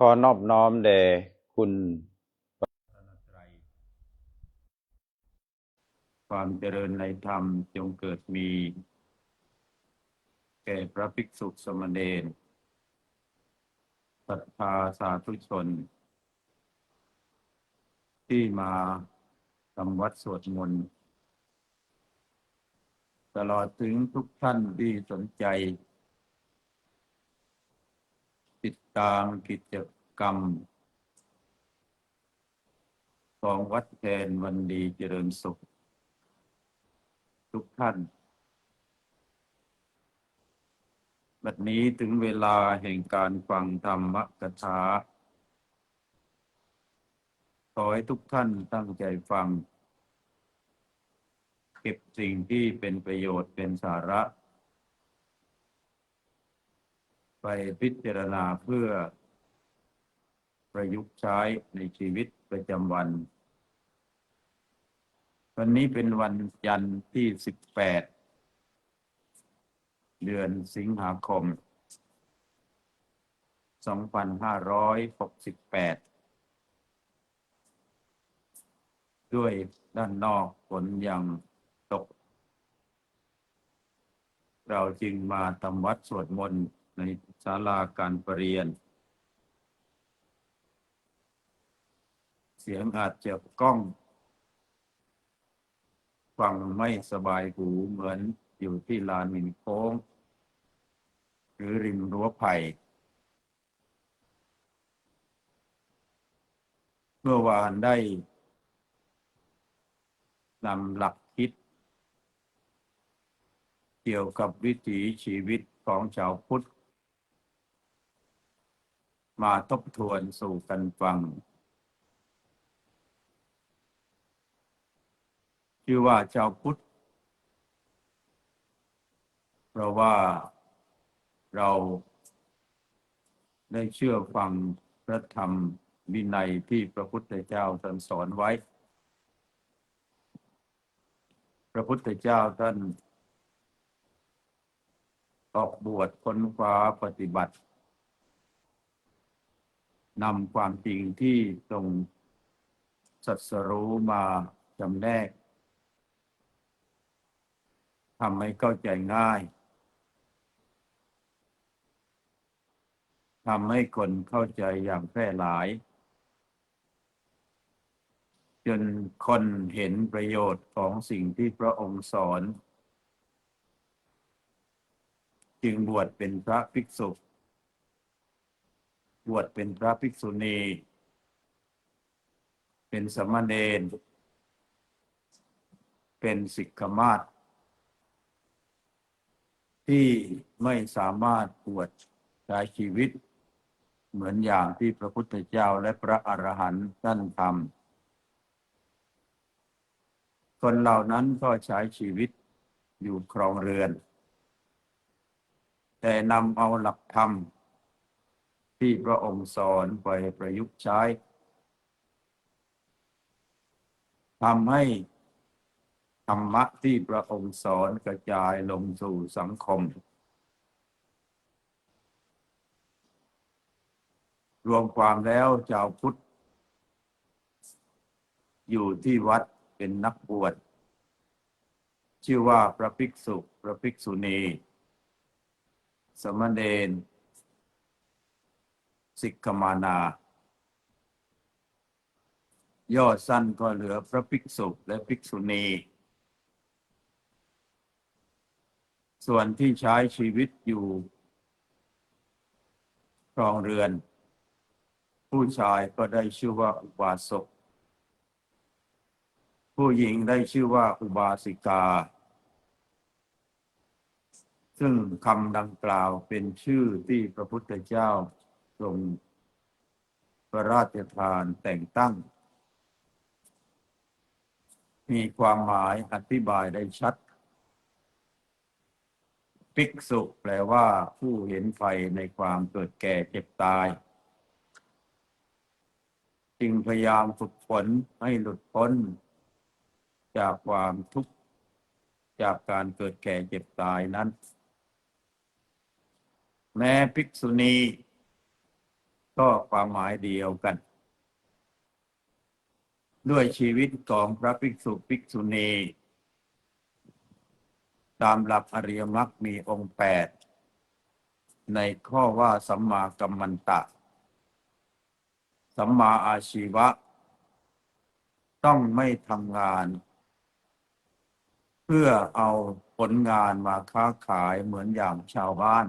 ขอนอบน้อมแด่คุณพระรัตนตรัยความเจริญในธรรมจงเกิดมีแก่พระภิกษุสามเณรศรัทธาสาธุชนที่มาทำวัดสวดมนต์ตลอดถึงทุกท่านที่สนใจติดตามกิจกรรมของวัดแทนวันดีเจริญสุขทุกท่านบัดนี้ถึงเวลาแห่งการฟังธรรมกถาขอให้ทุกท่านตั้งใจฟังเก็บสิ่งที่เป็นประโยชน์เป็นสาระไปพิจารณาเพื่อประยุกต์ใช้ในชีวิตประจำวันวันนี้เป็นวันจันทร์ที่18เดือนสิงหาคม2568ด้วยด้านนอกฝนยังตกเราจึงมาทำวัดสวดมนต์ในศาลาการประเรียนเสียงอาจจะก้องฟังไม่สบายหูเหมือนอยู่ที่ลานหินโค้งหรือริมรั้วไผ่เมื่อวานได้นำหลักคิดเกี่ยวกับวิถีชีวิตของชาวพุทธมาทบทวนสู่กันฟังชื่อว่าชาวพุทธเพราะว่าเราได้เชื่อฟังพระธรรมวินัยที่พระพุทธเจ้าท่านสอนไว้พระพุทธเจ้าท่านออกบวชค้นคว้าปฏิบัตินำความจริงที่ทรงตรัสรู้มาจำแนกทำให้เข้าใจง่ายทำให้คนเข้าใจอย่างแพร่หลายจนคนเห็นประโยชน์ของสิ่งที่พระองค์สอนจึงบวชเป็นพระภิกษุบวชเป็นพระภิกษุณีเป็นสามเณรเป็นสิกขมาศที่ไม่สามารถบวชใช้ชีวิตเหมือนอย่างที่พระพุทธเจ้าและพระอรหันต์ท่านทำคนเหล่านั้นก็ใช้ชีวิตอยู่ครองเรือนแต่นำเอาหลักธรรมที่พระองค์สอนไปประยุกต์ใช้ทำให้ธรรมะที่พระองค์สอนกระจายลงสู่สังคมรวมความแล้วชาวพุทธอยู่ที่วัดเป็นนักบวชชื่อว่าพระภิกษุพระภิกษุณีสามเณรสิกขมานาย่อสั้นก็เหลือพระภิกษุและภิกษุณีส่วนที่ใช้ชีวิตอยู่ครองเรือนผู้ชายก็ได้ชื่อว่าอุบาสกผู้หญิงได้ชื่อว่าอุบาสิกาซึ่งคำดังกล่าวเป็นชื่อที่พระพุทธเจ้าทรงพระราชทานแต่งตั้งมีความหมายอธิบายได้ชัดภิกษุแปลว่าผู้เห็นภัยในความเกิดแก่เจ็บตายจึงพยายามฝึกฝนให้หลุดพ้นจากความทุกข์จากการเกิดแก่เจ็บตายนั้นแม้ภิกษุณี ก็ความหมายเดียวกันด้วยชีวิตของพระภิกษุภิกษุณีตามหลักอริยมรรคมีองค์8ในข้อว่าสัมมากัมมันตะสัมมาอาชีวะต้องไม่ทำงานเพื่อเอาผลงานมาค้าขายเหมือนอย่างชาวบ้าน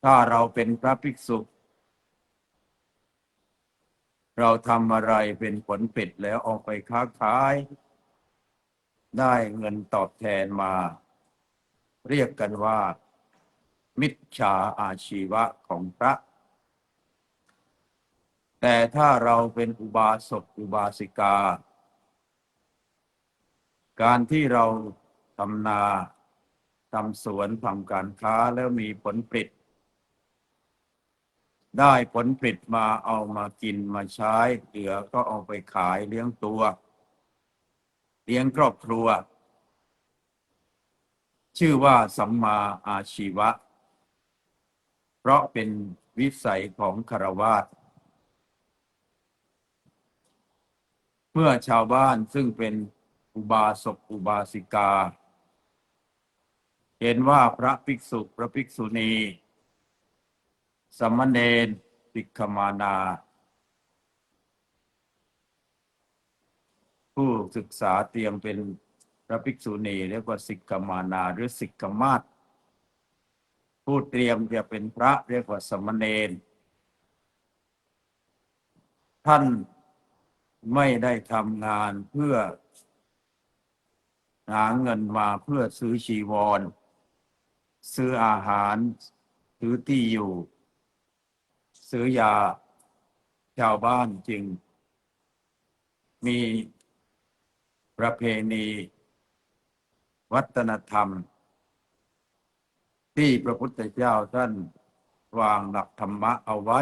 ถ้าเราเป็นพระภิกษุเราทำอะไรเป็นผลเป็ดแล้วออกไปค้าขายได้เงินตอบแทนมาเรียกกันว่ามิจฉาอาชีวะของพระแต่ถ้าเราเป็นอุบาสกอุบาสิกาการที่เราทำนาทำสวนทำการค้าแล้วมีผลผลิตได้ผลผลิตมาเอามากินมาใช้เหลือก็เอาไปขายเลี้ยงตัวเลี้ยงครอบครัวชื่อว่าสัมมาอาชีวะเพราะเป็นวิสัยของฆราวาสเมื่อชาวบ้านซึ่งเป็นอุบาสกอุบาสิกาเห็นว่าพระภิกษุพระภิกษุณีสามเณรภิกขมานาผู้ศึกษาเตรียมเป็นพระภิกษุณีเรียกว่าสิกขมานาหรือสิกขมาศผู้เตรียมจะเป็นพระเรียกว่าสามเณรท่านไม่ได้ทำงานเพื่อหาเงินมาเพื่อซื้อชีวรซื้ออาหารซื้อที่อยู่ซื้อยาชาวบ้านจึงมีประเพณีวัฒนธรรมที่พระพุทธเจ้าท่านวางหลักธรรมะเอาไว้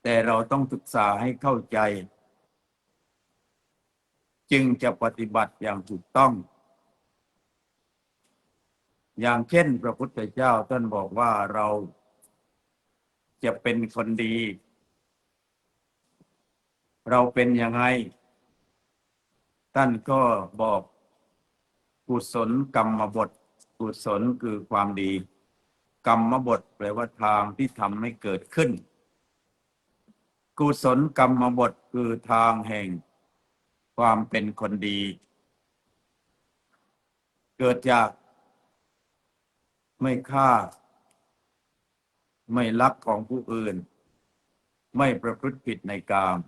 แต่เราต้องศึกษาให้เข้าใจจึงจะปฏิบัติอย่างถูกต้องอย่างเช่นพระพุทธเจ้าท่านบอกว่าเราจะเป็นคนดีเราเป็นยังไงท่านก็บอกกุศลกรรมบทกุศลคือความดีกรรมบทแปลว่าทางที่ทำให้เกิดขึ้นกุศลกรรมบทคือทางแห่งความเป็นคนดีเกิดจากไม่ฆ่าไม่ลักของผู้อื่นไม่ประพฤติผิดในกาม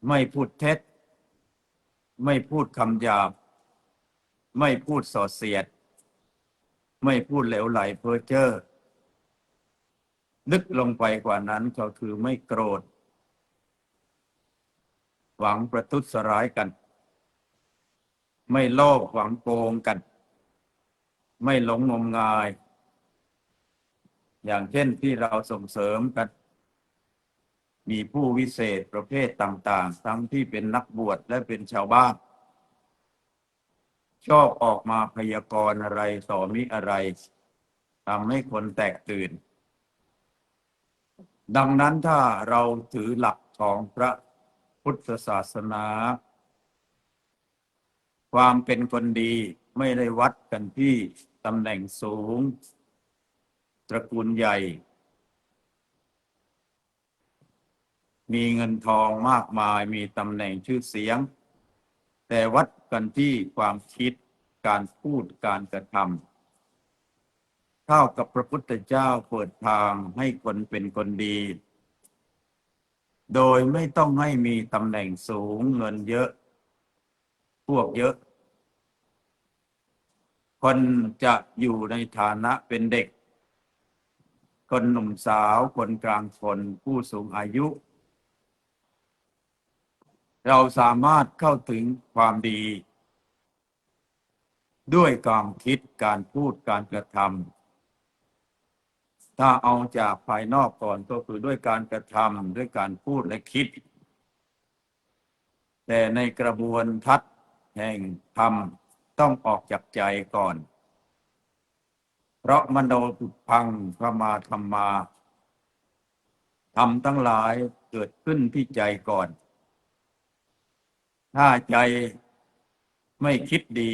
ไม่พูดเท็จไม่พูดคำหยาบไม่พูดส่อเสียดไม่พูดเหลวไหลเพ้อเจ้อลึกลงไปกว่านั้นก็คือไม่โกรธหวังประทุษร้ายกันไม่โลภหวังโกงกันไม่หลงงมงายอย่างเช่นที่เราส่งเสริมกันมีผู้วิเศษประเภทต่างๆทั้งที่เป็นนักบวชและเป็นชาวบ้านชอบออกมาพยากรณ์อะไรต่อมิอะไรทำให้คนแตกตื่นดังนั้นถ้าเราถือหลักของพระพุทธศาสนาความเป็นคนดีไม่ได้วัดกันที่ตำแหน่งสูงตระกูลใหญ่มีเงินทองมากมายมีตำแหน่งชื่อเสียงแต่วัดกันที่ความคิดการพูดการกระทำเท่ากับพระพุทธเจ้าเปิดทางให้คนเป็นคนดีโดยไม่ต้องให้มีตำแหน่งสูงเงินเยอะพวกเยอะคนจะอยู่ในฐานะเป็นเด็กคนหนุ่มสาวคนกลางคนผู้สูงอายุเราสามารถเข้าถึงความดีด้วยความคิดการพูดการกระทำถ้าเอาจากภายนอกก่อนก็คือด้วยการกระทำด้วยการพูดและคิดแต่ในกระบวนทัศน์แห่งธรรมต้องออกจากใจก่อน ราะมโนปุพังพระมาธรรมาธรรมทั้งหลายเกิดขึ้นที่ใจก่อน ถ้าใจไม่คิดดี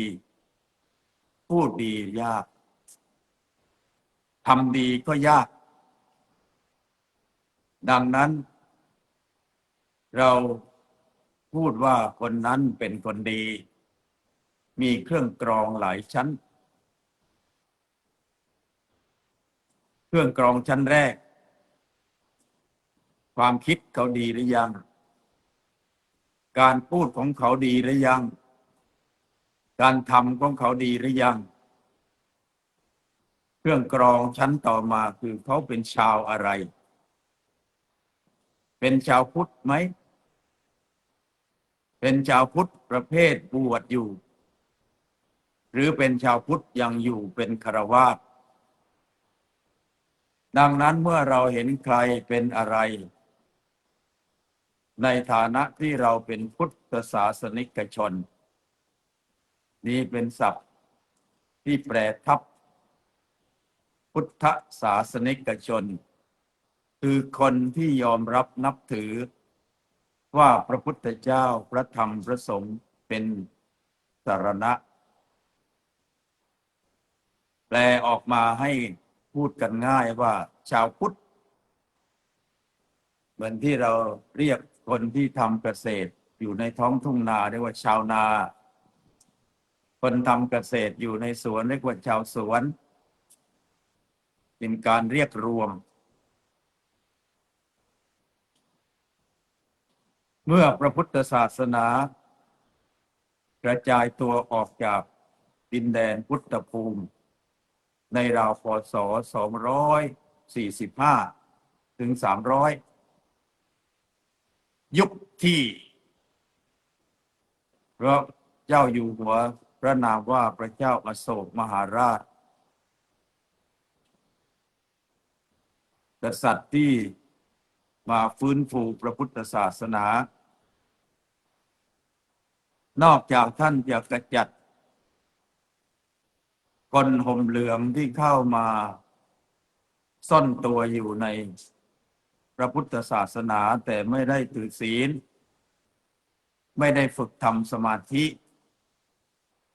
พูดดียากทำดีก็ยาก ดังนั้นเราพูดว่าคนนั้นเป็นคนดีมีเครื่องกรองหลายชั้นเครื่องกรองชั้นแรกความคิดเขาดีหรือยังการพูดของเขาดีหรือยังการทำของเขาดีหรือยังเครื่องกรองชั้นต่อมาคือเขาเป็นชาวอะไรเป็นชาวพุทธไหมเป็นชาวพุทธประเภทบวชอยู่หรือเป็นชาวพุทธยังอยู่เป็นฆราวาสดังนั้นเมื่อเราเห็นใครเป็นอะไรในฐานะที่เราเป็นพุทธศาสนิกชนนี่เป็นศัพท์ที่แปลทับพุทธศาสนิกชนคือคนที่ยอมรับนับถือว่าพระพุทธเจ้าพระธรรมพระสงฆ์เป็นสรณะแปลออกมาให้พูดกันง่ายว่าชาวพุทธเหมือนที่เราเรียกคนที่ทำเกษตรอยู่ในท้องทุ่งนาเรียกว่าชาวนาคนทำเกษตรอยู่ในสวนเรียกว่าชาวสวนเป็นการเรียกรวมเมื่อพระพุทธศาสนากระจายตัวออกจากดินแดนพุทธภูมิในราวพ.ศ. 245 ถึง 300 ยุคที่พระเจ้าอยู่หัวพระนามว่าพระเจ้าอโศกมหาราชกษัตริย์ที่มาฟื้นฟูพระพุทธศาสนานอกจากท่านจะกระจัดคนห่มเหลืองที่เข้ามาซ่อนตัวอยู่ในพระพุทธศาสนาแต่ไม่ได้ถือศีลไม่ได้ฝึกทำสมาธิ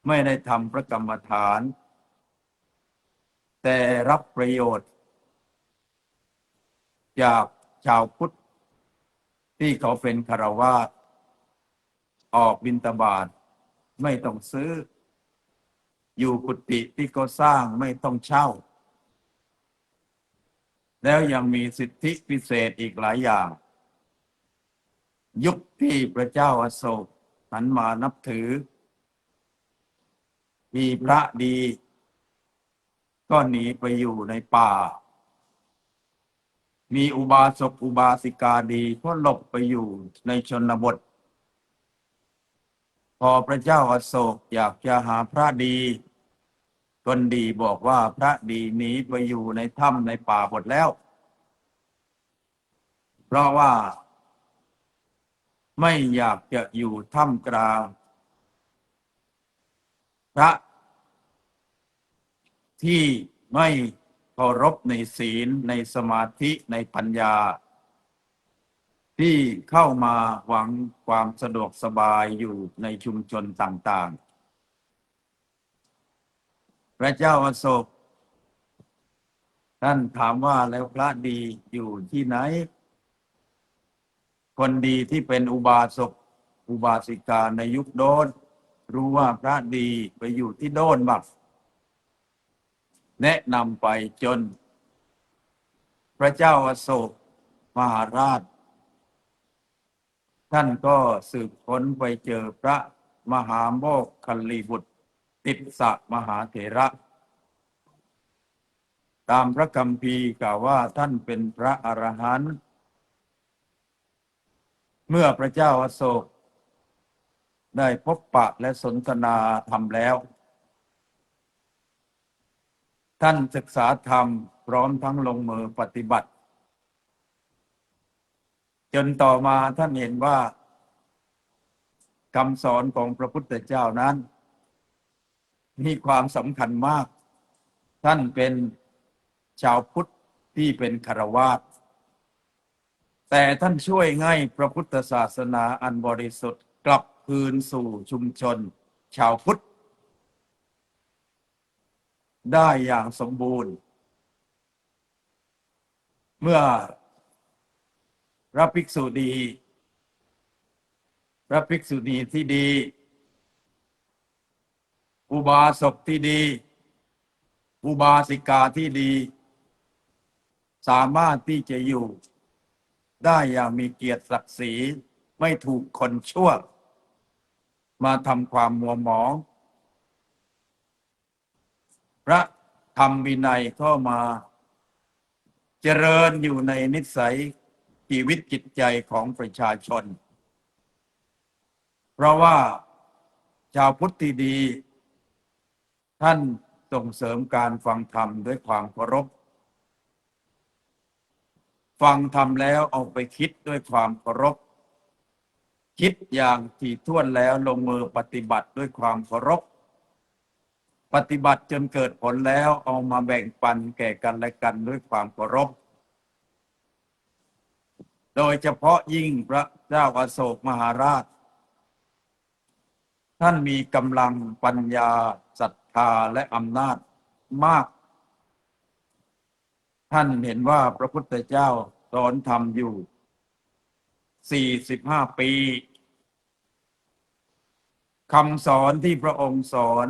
ไม่ได้ทำพระกรรมฐานแต่รับประโยชน์จากชาวพุทธที่เขาเป็นฆราวาสออกบิณฑบาตไม่ต้องซื้ออยู่กุฏิที่เขาสร้างไม่ต้องเช่าแล้วยังมีสิทธิพิเศษอีกหลายอย่างยุคที่พระเจ้าอโศกหันมานับถือมีพระดีก็หนีไปอยู่ในป่ามีอุบาสกอุบาสิกาดีก็หลบไปอยู่ในชนบทพอพระเจ้าอโศกอยากจะหาพระดีคนดีบอกว่าพระดีหนีไปอยู่ในถ้ำในป่าหมดแล้วเพราะว่าไม่อยากจะอยู่ท่ามกลางพระที่ไม่เคารพในศีลในสมาธิในปัญญาที่เข้ามาหวังความสะดวกสบายอยู่ในชุมชนต่างๆพระเจ้าอโศกท่านถามว่าแล้วพระดีอยู่ที่ไหนคนดีที่เป็นอุบาสกอุบาสิกาในยุคโน้นรู้ว่าพระดีไปอยู่ที่โน้นบ้างแนะนำไปจนพระเจ้าอโศกมหาราชท่านก็สืบค้นไปเจอพระมหาโมคคัลลีบุตรติสสะมหาเถระตามพระคัมภีร์กล่าวว่าท่านเป็นพระอรหันต์เมื่อพระเจ้าอโศกได้พบปะและสนทนาธรรมแล้วท่านศึกษาธรรมพร้อมทั้งลงมือปฏิบัติจนต่อมาท่านเห็นว่าคำสอนของพระพุทธเจ้านั้นมีความสำคัญมาก ท่านเป็นชาวพุทธที่เป็นฆราวาสแต่ท่านช่วยให้พระพุทธศาสนาอันบริสุทธิ์กลับคืนสู่ชุมชนชาวพุทธได้อย่างสมบูรณ์เมื่อพระภิกษุณีที่ดีอุบาสกที่ดีอุบาสิกาที่ดีสามารถที่จะอยู่ได้อย่างมีเกียรติศักดิ์ศรีไม่ถูกคนชั่วมาทำความมัวหมองพระธรรมวินัยเข้ามาเจริญอยู่ในนิสัยชีวิตจิตใจของประชาชนเพราะว่าชาวพุทธที่ดีท่านส่งเสริมการฟังธรรมด้วยความเคารพฟังธรรมแล้วเอาไปคิดด้วยความเคารพคิดอย่างถี่ถ้วนแล้วลงมือปฏิบัติด้วยความเคารพปฏิบัติจนเกิดผลแล้วเอามาแบ่งปันแก่กันและกันด้วยความเคารพโดยเฉพาะยิ่งพระเจ้าอโศกมหาราชท่านมีกำลังปัญญาศรัทธาและอำนาจมากท่านเห็นว่าพระพุทธเจ้าสอนธรรมอยู่45 ปีคำสอนที่พระองค์สอน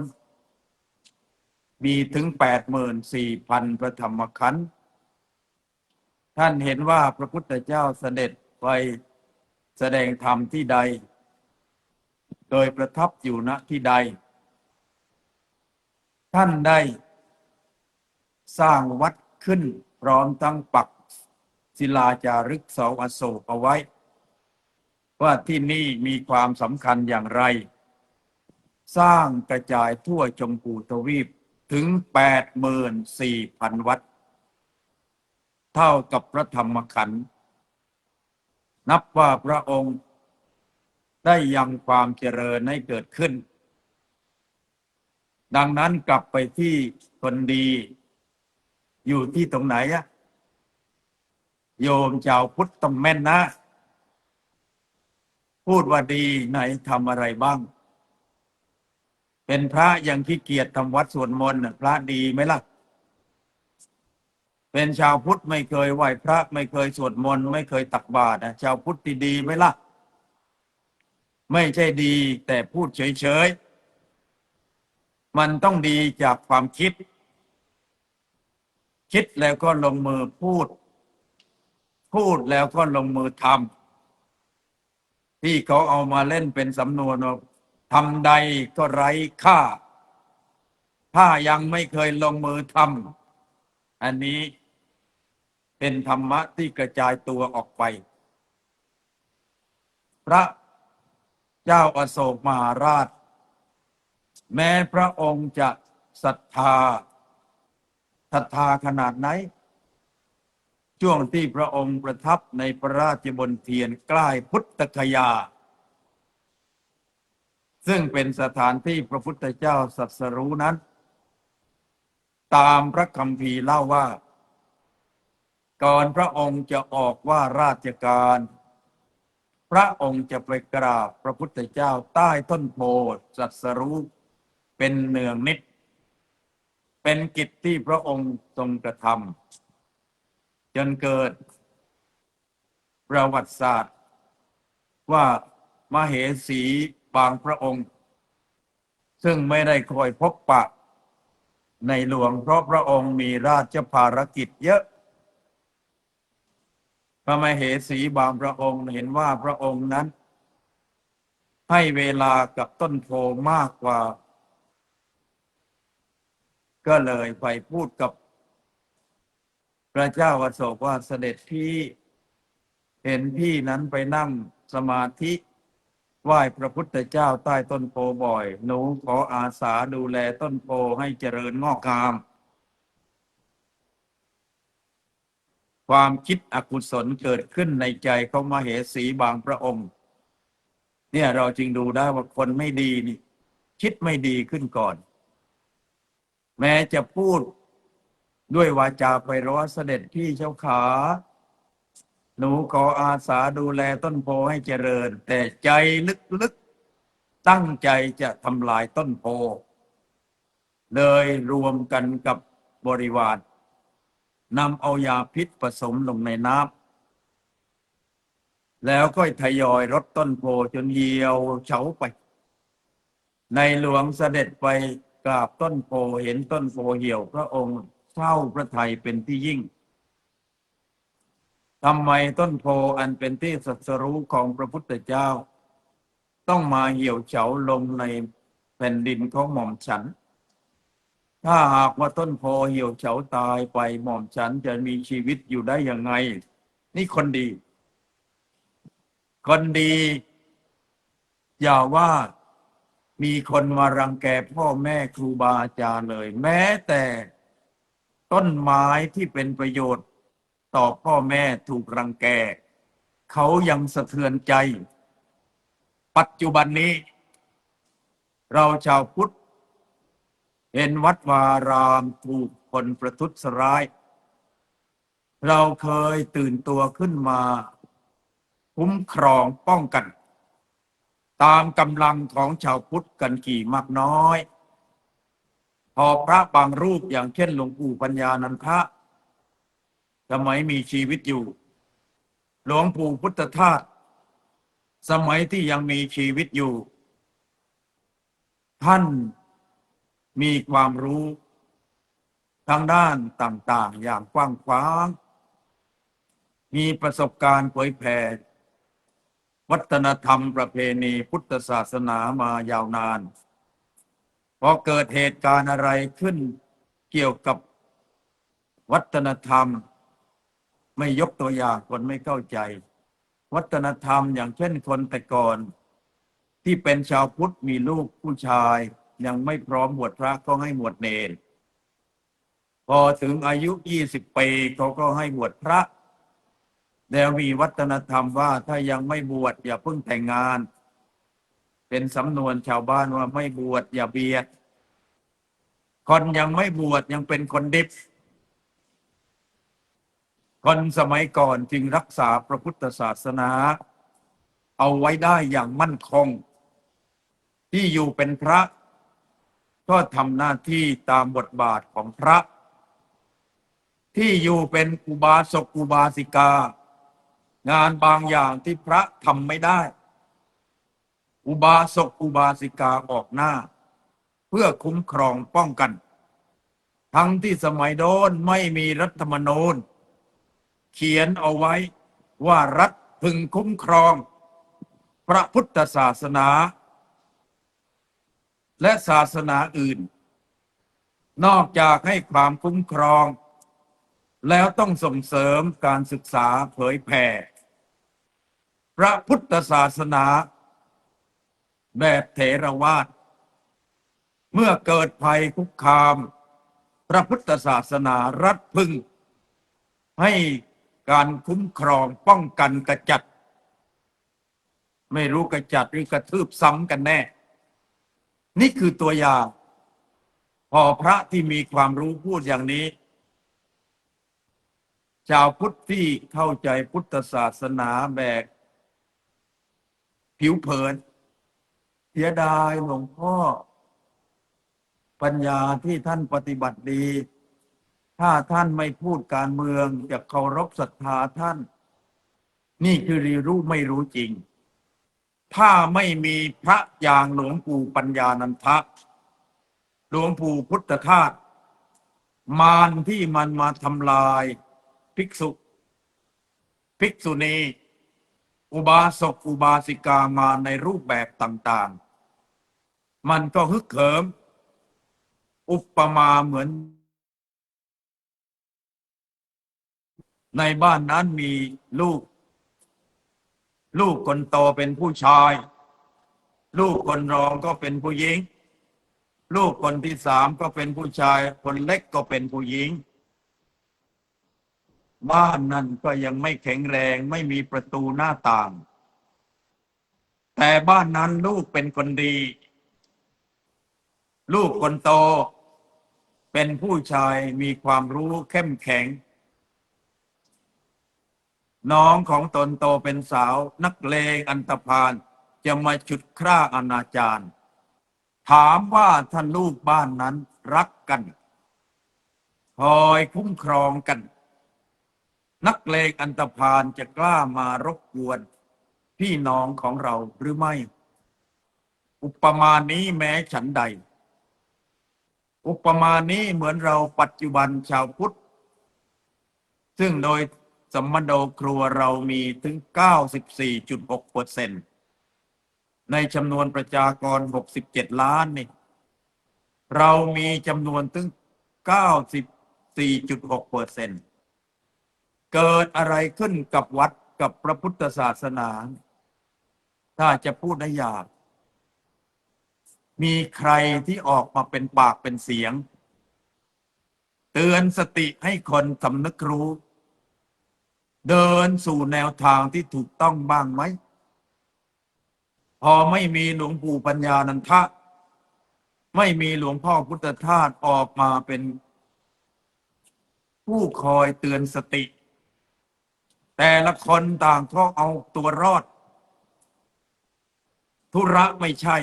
มีถึง 84,000 พระธรรมขันธ์ท่านเห็นว่าพระพุทธเจ้าเสด็จไปแสดงธรรมที่ใดโดยประทับอยู่ณที่ใดท่านได้สร้างวัดขึ้นพร้อมทั้งปักศิลาจารึกเสาอโศกเอาไว้ว่าที่นี่มีความสำคัญอย่างไรสร้างกระจายทั่วชมพูทวีปถึง 84,000 วัดเท่ากับพระธรรมขันธ์นับว่าพระองค์ได้ยังความเจริญให้เกิดขึ้นดังนั้นกลับไปที่คนดีอยู่ที่ตรงไหนอะโยมชาวพุทธต้องแม่นนะพูดว่าดีไหนทำอะไรบ้างเป็นพระยังขี้เกียจทำวัดสวดมนต์พระดีไหมล่ะเป็นชาวพุทธไม่เคยไหว้พระไม่เคยสวดมนต์ไม่เคยตักบาตรชาวพุทธดีไหมล่ะไม่ใช่ดีแต่พูดเฉยๆมันต้องดีจากความคิดแล้วก็ลงมือพูดแล้วก็ลงมือทำที่เขาเอามาเล่นเป็นสำนวนว่าทำใดก็ไร้ค่าถ้ายังไม่เคยลงมือทำอันนี้เป็นธรรมะที่กระจายตัวออกไปพระเจ้าอโศกมหาราชแม้พระองค์จะศรัทธาขนาดไหนช่วงที่พระองค์ประทับในพระราชบนเทียนใกล้พุทธคยาซึ่งเป็นสถานที่พระพุทธเจ้าตรัสรู้นั้นตามพระคัมภีร์เล่าว่าก่อนพระองค์จะออกว่าราชการพระองค์จะไปกราบพระพุทธเจ้าใต้ต้นโพธิ์ตรัสรู้เป็นเนืองนิดเป็นกิจที่พระองค์ทรงกระทำจนเกิดประวัติศาสตร์ว่ามเหสีบางพระองค์ซึ่งไม่ได้คอยพบปะในหลวงเพราะพระองค์มีราชภารกิจเยอะพระมเหสีบางพระองค์เห็นว่าพระองค์นั้นให้เวลากับต้นโพมากกว่าก็เลยไปพูดกับพระเจ้าอโศกว่าเสด็จพี่เห็นพี่นั้นไปนั่งสมาธิไหว้พระพุทธเจ้าใต้ต้นโพบ่อยหนูขออาสาดูแลต้นโพให้เจริญงอกงามความคิดอกุศลเกิดขึ้นในใจของมเหสีบางพระองค์เนี่ยเราจึงดูได้ว่าคนไม่ดีนี่คิดไม่ดีขึ้นก่อนแม้จะพูด ด้วยวาจาไพเราะเสด็จพี่เจ้าขาหนูขออาสาดูแลต้นโพให้เจริญแต่ใจลึกๆตั้งใจจะทำลายต้นโพเลยรวมกันกับบริวารนำเอายาพิษผสมลงในน้ำแล้วก็ทยอยรดต้นโพจนเหี่ยวเฉาไปในหลวงเสด็จไปกราบต้นโพเห็นต้นโพเหี่ยวพระองค์เศร้าพระทัยเป็นที่ยิ่งทำไมต้นโพอันเป็นที่ศัสรู้ของพระพุทธเจ้าต้องมาเหี่ยวเฉาลงในแผ่นดินของหม่อมฉันถ้าหากว่าต้นโพเหี่ยวเฉาตายไปหม่อมฉันจะมีชีวิตอยู่ได้ยังไงนี่คนดีคนดีอย่าว่ามีคนมารังแกพ่อแม่ครูบาอาจารย์เลยแม้แต่ต้นไม้ที่เป็นประโยชน์ต่อพ่อแม่ถูกรังแกเขายังสะเทือนใจปัจจุบันนี้เราชาวพุทธเห็นวัดวารามถูกคนประทุษร้ายเราเคยตื่นตัวขึ้นมาคุ้มครองป้องกันตามกำลังของชาวพุทธกันกี่มากน้อยพอพระบางรูปอย่างเช่นหลวงปู่ปัญญานันทะสมัยมีชีวิตอยู่หลวงปู่พุทธทาสสมัยที่ยังมีชีวิตอยู่ท่านมีความรู้ทางด้านต่างๆอย่างกว้างขวางมีประสบการณ์เผยแผ่วัฒนธรรมประเพณีพุทธศาสนามายาวนานพอเกิดเหตุการณ์อะไรขึ้นเกี่ยวกับวัฒนธรรมไม่ยกตัวอย่างคนไม่เข้าใจวัฒนธรรมอย่างเช่นคนแต่ก่อนที่เป็นชาวพุทธมีลูกผู้ชายยังไม่พร้อมบวชพระก็ให้บวชเณรพอถึงอายุ20 ปีเขาก็ให้บวชพระแล้วมีวัฒนธรรมว่าถ้ายังไม่บวชอย่าเพิ่งแต่งงานเป็นสำนวนชาวบ้านว่าไม่บวชอย่าเบียดคนยังไม่บวชยังเป็นคนดิบคนสมัยก่อนจึงรักษาพระพุทธศาสนาเอาไว้ได้อย่างมั่นคงที่อยู่เป็นพระก็ทำหน้าที่ตามบทบาทของพระที่อยู่เป็นอุบาสกอุบาสิกางานบางอย่างที่พระทำไม่ได้อุบาสกอุบาสิกาออกหน้าเพื่อคุ้มครองป้องกันทั้งที่สมัยโน้นไม่มีรัฐธรรมนูญเขียนเอาไว้ว่ารัฐพึงคุ้มครองพระพุทธศาสนาและศาสนาอื่นนอกจากให้ความคุ้มครองแล้วต้องส่งเสริมการศึกษาเผยแผ่พระพุทธศาสนาแบบเถรวาทเมื่อเกิดภัยคุกคามพระพุทธศาสนารัฐพึงให้การคุ้มครองป้องกันกระจัดไม่รู้กระจัดหรือกระทืบซ้ำกันแน่นี่คือตัวอย่างพอพระที่มีความรู้พูดอย่างนี้ชาวพุทธที่เข้าใจพุทธศาสนาแบบผิวเผินเสียดายหลวงพ่อปัญญาที่ท่านปฏิบัติดีถ้าท่านไม่พูดการเมืองจะเคารพศรัทธาท่านนี่คือรู้ไม่รู้จริงถ้าไม่มีพระอย่างหลวงปู่ปัญญานันทะหลวงปู่พุทธทาสมารที่มันมาทำลายภิกษุภิกษุณีอุบาสกอุบาสิกามาในรูปแบบต่างๆมันก็ฮึกเหิมอุปมาเหมือนในบ้านนั้นมีลูกคนโตเป็นผู้ชายลูกคนรองก็เป็นผู้หญิงลูกคนที่3ก็เป็นผู้ชายคนเล็กก็เป็นผู้หญิงบ้านนั้นก็ยังไม่แข็งแรงไม่มีประตูหน้าต่างแต่บ้านนั้นลูกเป็นคนดีลูกคนโตเป็ เป็นผู้ชายมีความรู้เข้มแข็งน้องของตนโตเป็นสาวนักเลงอันธพาลจะมาฉุดคร่าอนาจารถามว่าท่านลูกบ้านนั้นรักกันคอยคุ้มครองกันนักเลงอันธพาลจะกล้ามารบกวนพี่น้องของเราหรือไม่ อุปมานี้แม้ฉันใด อุปมานี้เหมือนเราปัจจุบันชาวพุทธซึ่งโดยสัมมโนครัวเรามีถึง 94.6% ในจำนวนประชากร 67 ล้านนี่เรามีจำนวนถึง 94.6%เกิดอะไรขึ้นกับวัดกับพระพุทธศาสนาถ้าจะพูดได้ยากมีใครที่ออกมาเป็นปากเป็นเสียงเตือนสติให้คนสำนึกรู้เดินสู่แนวทางที่ถูกต้องบ้างไหมพอไม่มีหลวงปู่ปัญญานันทะไม่มีหลวงพ่อพุทธทาสออกมาเป็นผู้คอยเตือนสติแต่ละคนต่างก็เอาตัวรอดธุระไม่ใช่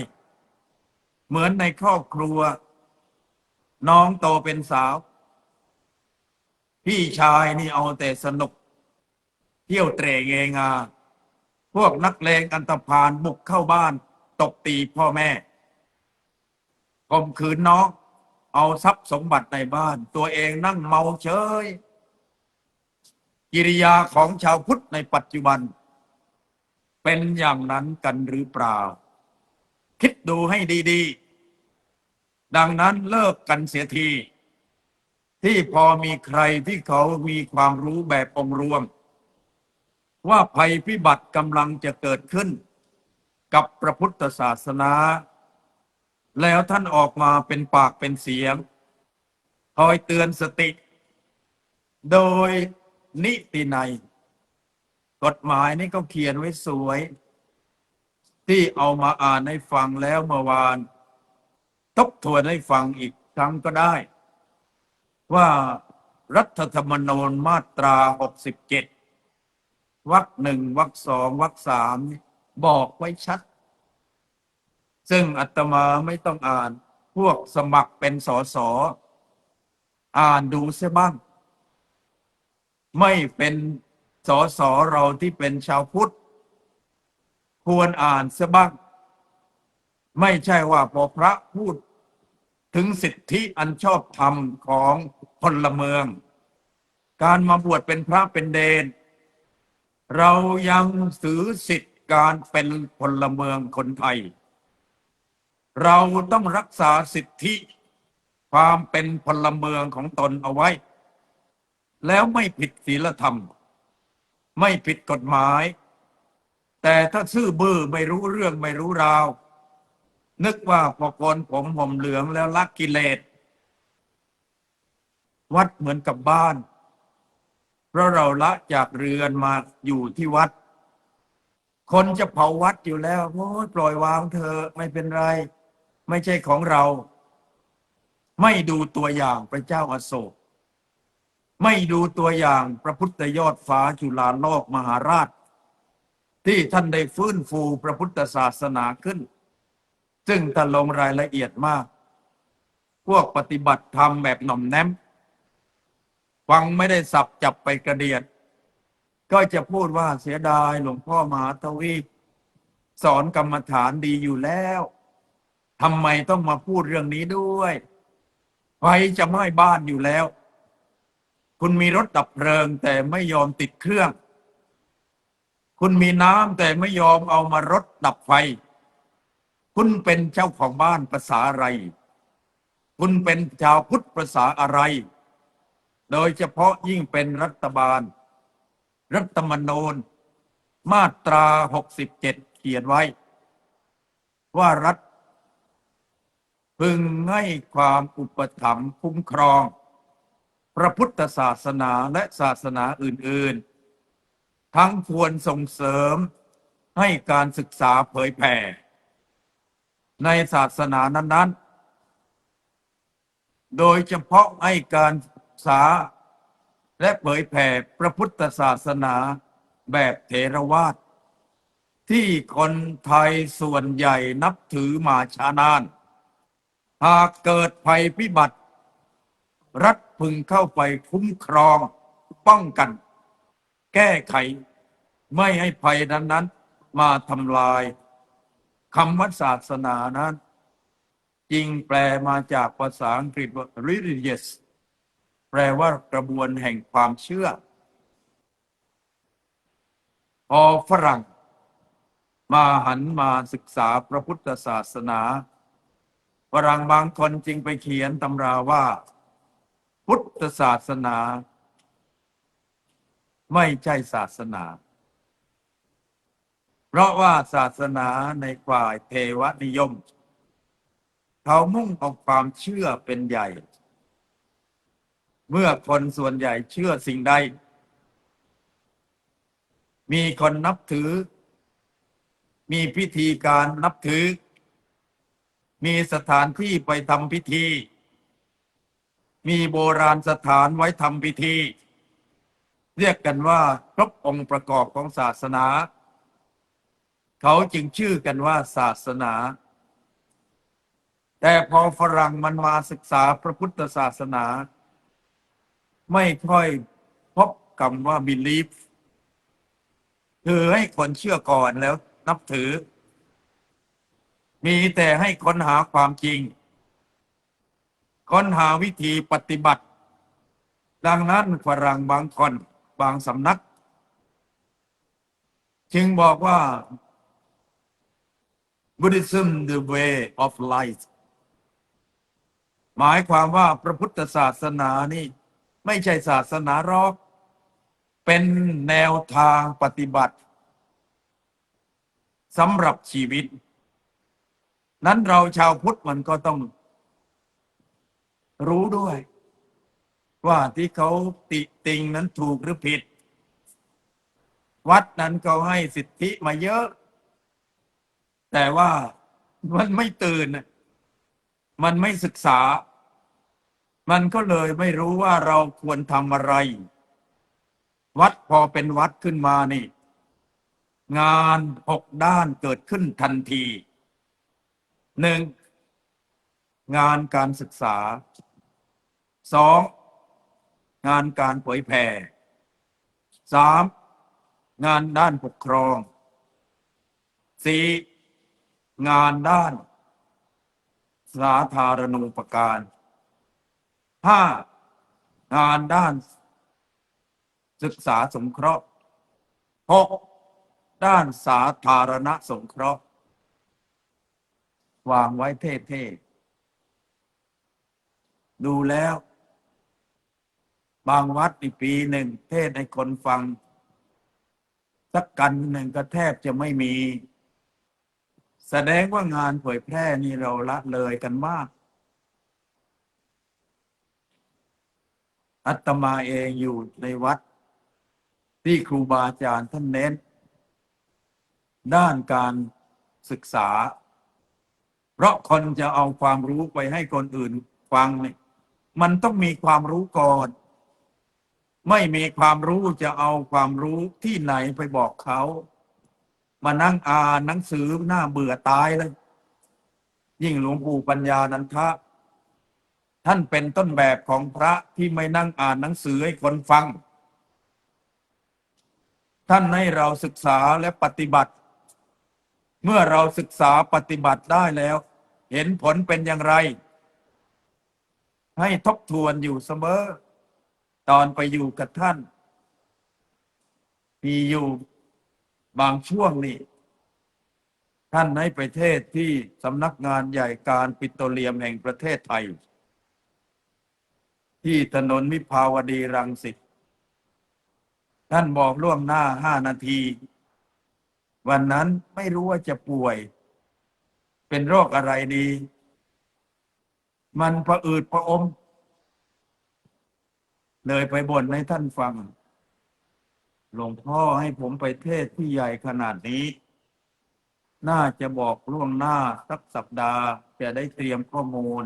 เหมือนในครอบครัวน้องโตเป็นสาวพี่ชายนี่เอาแต่สนุกเที่ยวเตร่เงงาพวกนักเลงอันธพาลบุกเข้าบ้านตบตีพ่อแม่ข่มขืนน้องเอาทรัพย์สมบัติในบ้านตัวเองนั่งเมาเฉยกิริยาของชาวพุทธในปัจจุบันเป็นอย่างนั้นกันหรือเปล่าคิดดูให้ดีๆดังนั้นเลิกกันเสียทีที่พอมีใครที่เขามีความรู้แบบองค์รวมว่าภัยพิบัติกำลังจะเกิดขึ้นกับพระพุทธศาสนาแล้วท่านออกมาเป็นปากเป็นเสียงคอยเตือนสติโดยนิตินัยกฎหมายนี่ก็เขียนไว้สวยที่เอามาอ่านให้ฟังแล้วเมื่อวานทบทวนให้ฟังอีกครั้งก็ได้ว่ารัฐธรรมนูญมาตรา 67 วรรค 1 วรรค 2 วรรค 3บอกไว้ชัดซึ่งอาตมาไม่ต้องอ่านพวกสมัครเป็นสสอ่านดูเสียบ้างไม่เป็นสสเราที่เป็นชาวพุทธควรอ่านเสียบ้างไม่ใช่ว่าพอพระพูดถึงสิทธิอันชอบธรรมของพลเมืองการมาบวชเป็นพระเป็นเณรเรายังถือสิทธิการเป็นพลเมืองคนไทยเราต้องรักษาสิทธิความเป็นพลเมืองของตนเอาไว้แล้วไม่ผิดศีลธรรมไม่ผิดกฎหมายแต่ถ้าซื่อบื้อไม่รู้เรื่องไม่รู้ราวนึกว่าพอโกนผมห่มเหลืองแล้วละกิเลสวัดเหมือนกับบ้านเพราะเราละจากเรือนมาอยู่ที่วัดคนจะเผาวัดอยู่แล้วโอ้ยปล่อยวางเธอไม่เป็นไรไม่ใช่ของเราไม่ดูตัวอย่างพระเจ้าอโศกไม่ดูตัวอย่างพระพุทธยอดฟ้าจุฬาโลกมหาราชที่ท่านได้ฟื้นฟูพระพุทธศาสนาขึ้นซึ่งท่านลงรายละเอียดมากพวกปฏิบัติธรรมแบบหน่อมแนมฟังไม่ได้สับจับไปกระเดียดก็จะพูดว่าเสียดายหลวงพ่อมหาทวีสอนกรรมฐานดีอยู่แล้วทำไมต้องมาพูดเรื่องนี้ด้วยไฟจะไหม้บ้านอยู่แล้วคุณมีรถดับเพลิงแต่ไม่ยอมติดเครื่องคุณมีน้ำแต่ไม่ยอมเอามารดดับไฟคุณเป็นเจ้าของบ้านภาษาอะไรคุณเป็นชาวพุทธภาษาอะไรโดยเฉพาะยิ่งเป็นรัฐบาลรัฐธรรมนูญมาตรา 67 เขียนไว้ว่ารัฐพึงให้ความอุปถัมภ์คุ้มครองพระพุทธศาสนาและศาสนาอื่นๆทั้งควรส่งเสริมให้การศึกษาเผยแผ่ในศาสนานั้นๆ โดยเฉพาะให้การศึกษาและเผยแผ่พระพุทธศาสนาแบบเถรวาทที่คนไทยส่วนใหญ่นับถือมาช้านานหากเกิดภัยพิบัติรัฐพึงเข้าไปคุ้มครองป้องกันแก้ไขไม่ให้ภัยนั้นมาทำลายคำว่าศาสนานั้นจริงแปลมาจากภาษาอังกฤษว่า religious แปลว่ากระบวนแห่งความเชื่อพอฝรั่งมาหันมาศึกษาพระพุทธศาสนาฝรั่งบางคนจึงไปเขียนตำราว่าพุทธศาสนาไม่ใช่ศาสนาเพราะว่าศาสนาในฝ่ายเทวนิยมเขามุ่งเอาความเชื่อเป็นใหญ่เมื่อคนส่วนใหญ่เชื่อสิ่งใดมีคนนับถือมีพิธีการนับถือมีสถานที่ไปทำพิธีมีโบราณสถานไว้ทำพิธีเรียกกันว่าครบองค์ประกอบของศาสนาเขาจึงชื่อกันว่าศาสนาแต่พอฝรั่งมันมาศึกษาพระพุทธศาสนาไม่ค่อยพบคำว่า belief คือให้คนเชื่อก่อนแล้วนับถือมีแต่ให้ค้นหาความจริงค้นหาวิธีปฏิบัติดังนั้นฝรั่งบางคนบางสำนักจึงบอกว่า Buddhism the way of life หมายความว่าพระพุทธศาสนานี่ไม่ใช่ศาสนาหรอกเป็นแนวทางปฏิบัติสำหรับชีวิตนั้นเราชาวพุทธมันก็ต้องรู้ด้วยว่าที่เขาติติงนั้นถูกหรือผิดวัดนั้นเขาให้สิทธิมาเยอะแต่ว่ามันไม่ตื่นมันไม่ศึกษามันก็เลยไม่รู้ว่าเราควรทำอะไรวัดพอเป็นวัดขึ้นมานี่งาน6 ด้านเกิดขึ้นทันที1งานการศึกษา2งานการเผยแผ่3งานด้านปกครอง4งานด้านสาธารณูปการ5งานด้านศึกษาสงเคราะห์6ด้านสาธารณสงเคราะห์วางไว้เท่ๆดูแล้วบางวัดในปีหนึ่งเทศให้คนฟังสักกันหนึ่งก็แทบจะไม่มีแสดงว่างานเผยแพร่นี่เราละเลยกันมากอาตมาเองอยู่ในวัดที่ครูบาอาจารย์ท่านเน้นด้านการศึกษาเพราะคนจะเอาความรู้ไปให้คนอื่นฟังเนี่ยมันต้องมีความรู้ก่อนไม่มีความรู้จะเอาความรู้ที่ไหนไปบอกเขามานั่งอ่านหนังสือหน้าเบื่อตายเลยยิ่งหลวงปู่ปัญญานันทะท่านเป็นต้นแบบของพระที่ไม่นั่งอ่านหนังสือให้คนฟังท่านให้เราศึกษาและปฏิบัติเมื่อเราศึกษาปฏิบัติได้แล้วเห็นผลเป็นอย่างไรให้ทบทวนอยู่เสมอตอนไปอยู่กับท่านมีอยู่บางช่วงนี้ท่านให้ไปเทศที่สำนักงานใหญ่การปิโตรเลียมแห่งประเทศไทยที่ถนนวิภาวดีรังสิตท่านบอกล่วงหน้า5 นาทีวันนั้นไม่รู้ว่าจะป่วยเป็นโรคอะไรดีมันผะอืดผะอมเลยไปบ่นให้ท่านฟังหลวงพ่อให้ผมไปเทศที่ใหญ่ขนาดนี้น่าจะบอกล่วงหน้าสักสัปดาห์จะได้เตรียมข้อมูล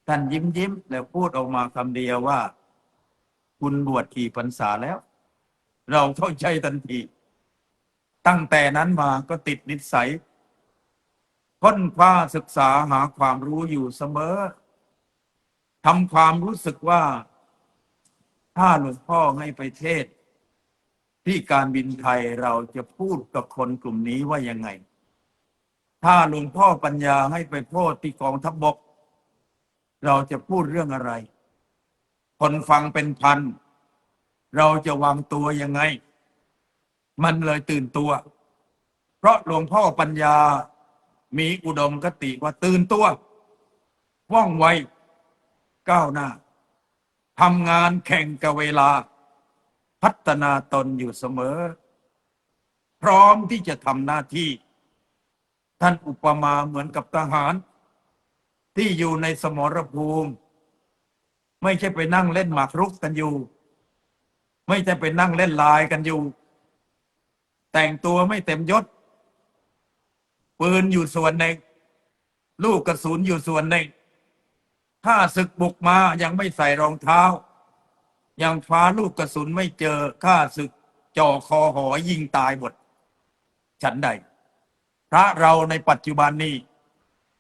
ท่านยิ้มแล้วพูดออกมาคำเดียวว่าคุณบวชกี่พรรษาแล้วเราเข้าใจทันทีตั้งแต่นั้นมาก็ติดนิสัยค้นคว้าศึกษาหาความรู้อยู่เสมอทำความรู้สึกว่าถ้าหลวงพ่อให้ไปเทศน์ที่การบินไทยเราจะพูดกับคนกลุ่มนี้ว่ายังไงถ้าหลวงพ่อปัญญาให้ไปพูดที่กองทัพบกเราจะพูดเรื่องอะไรคนฟังเป็นพันเราจะวางตัวยังไงมันเลยตื่นตัวเพราะหลวงพ่อปัญญามีอุดมคติว่าตื่นตัวว่องไวก้าวหน้าทำงานแข่งกับเวลาพัฒนาตนอยู่เสมอพร้อมที่จะทำหน้าที่ท่านอุปมาเหมือนกับทหารที่อยู่ในสมรภูมิไม่ใช่ไปนั่งเล่นหมากรุกกันอยู่ไม่ใช่ไปนั่งเล่นลายกันอยู่แต่งตัวไม่เต็มยศปืนอยู่ส่วนหนึ่งลูกกระสุนอยู่ส่วนหนึ่งถ้าศึกบุกมายังไม่ใส่รองเท้ายังฟ้าลูกกระสุนไม่เจอข้าศึกจ่อคอหอยิงตายหมดฉันใดพระเราในปัจจุบันนี้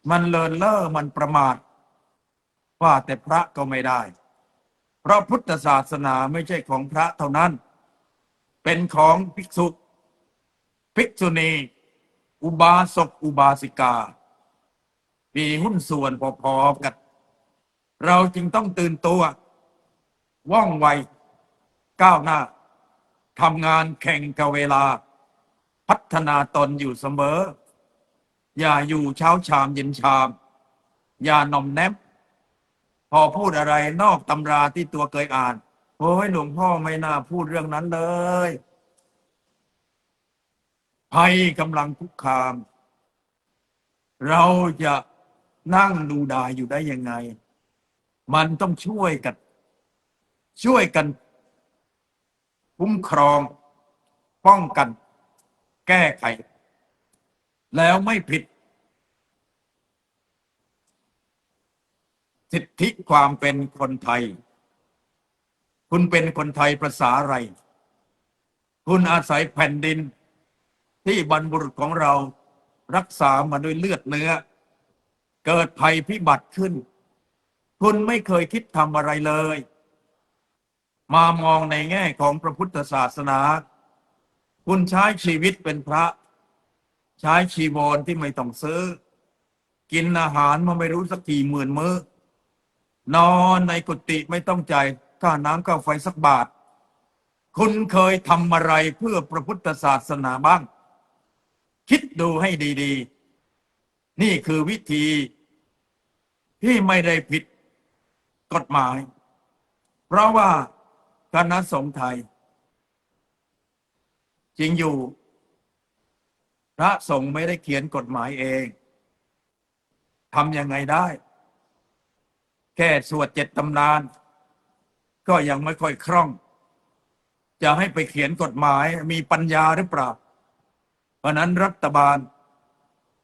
มันเลินเล่อมันประมาทว่าแต่พระก็ไม่ได้เพราะพุทธศาสนาไม่ใช่ของพระเท่านั้นเป็นของภิกษุภิกษุณีอุบาสกอุบาสิกามีหุ้นส่วนพอๆกันเราจึงต้องตื่นตัวว่องไวก้าวหน้าทำงานแข่งกับเวลาพัฒนาตนอยู่เสมออย่าอยู่เช้าชามเย็นชามอย่าหน่อมแนมพอพูดอะไรนอกตำราที่ตัวเคยอ่านโอ้ยหลวงพ่อไม่น่าพูดเรื่องนั้นเลยภัยกำลังคุกคามเราจะนั่งดูดายอยู่ได้ยังไงมันต้องช่วยกันคุ้มครองป้องกันแก้ไขแล้วไม่ผิดสิทธิความเป็นคนไทยคุณเป็นคนไทยภาษาอะไรคุณอาศัยแผ่นดินที่บรรพบุรุษของเรารักษามาด้วยเลือดเนื้อเกิดภัยพิบัติขึ้นคุณไม่เคยคิดทำอะไรเลยมามองในแง่ของพระพุทธศาสนาคุณใช้ชีวิตเป็นพระใช้ชีวรที่ไม่ต้องซื้อกินอาหารมาไม่รู้สักกี่หมื่นมื้อนอนในกุฏิไม่ต้องจ่ายค่าน้ำค่าไฟสักบาทคุณเคยทำอะไรเพื่อพระพุทธศาสนาบ้างคิดดูให้ดีๆนี่คือวิธีที่ไม่ได้ผิดกฎหมายเพราะว่าคณะสงฆ์ไทยจริงอยู่พระสงฆ์ไม่ได้เขียนกฎหมายเองทำยังไงได้แค่สวด7 ตำนานก็ยังไม่ค่อยคล่องจะให้ไปเขียนกฎหมายมีปัญญาหรือเปล่าเพราะนั้นรัฐบาล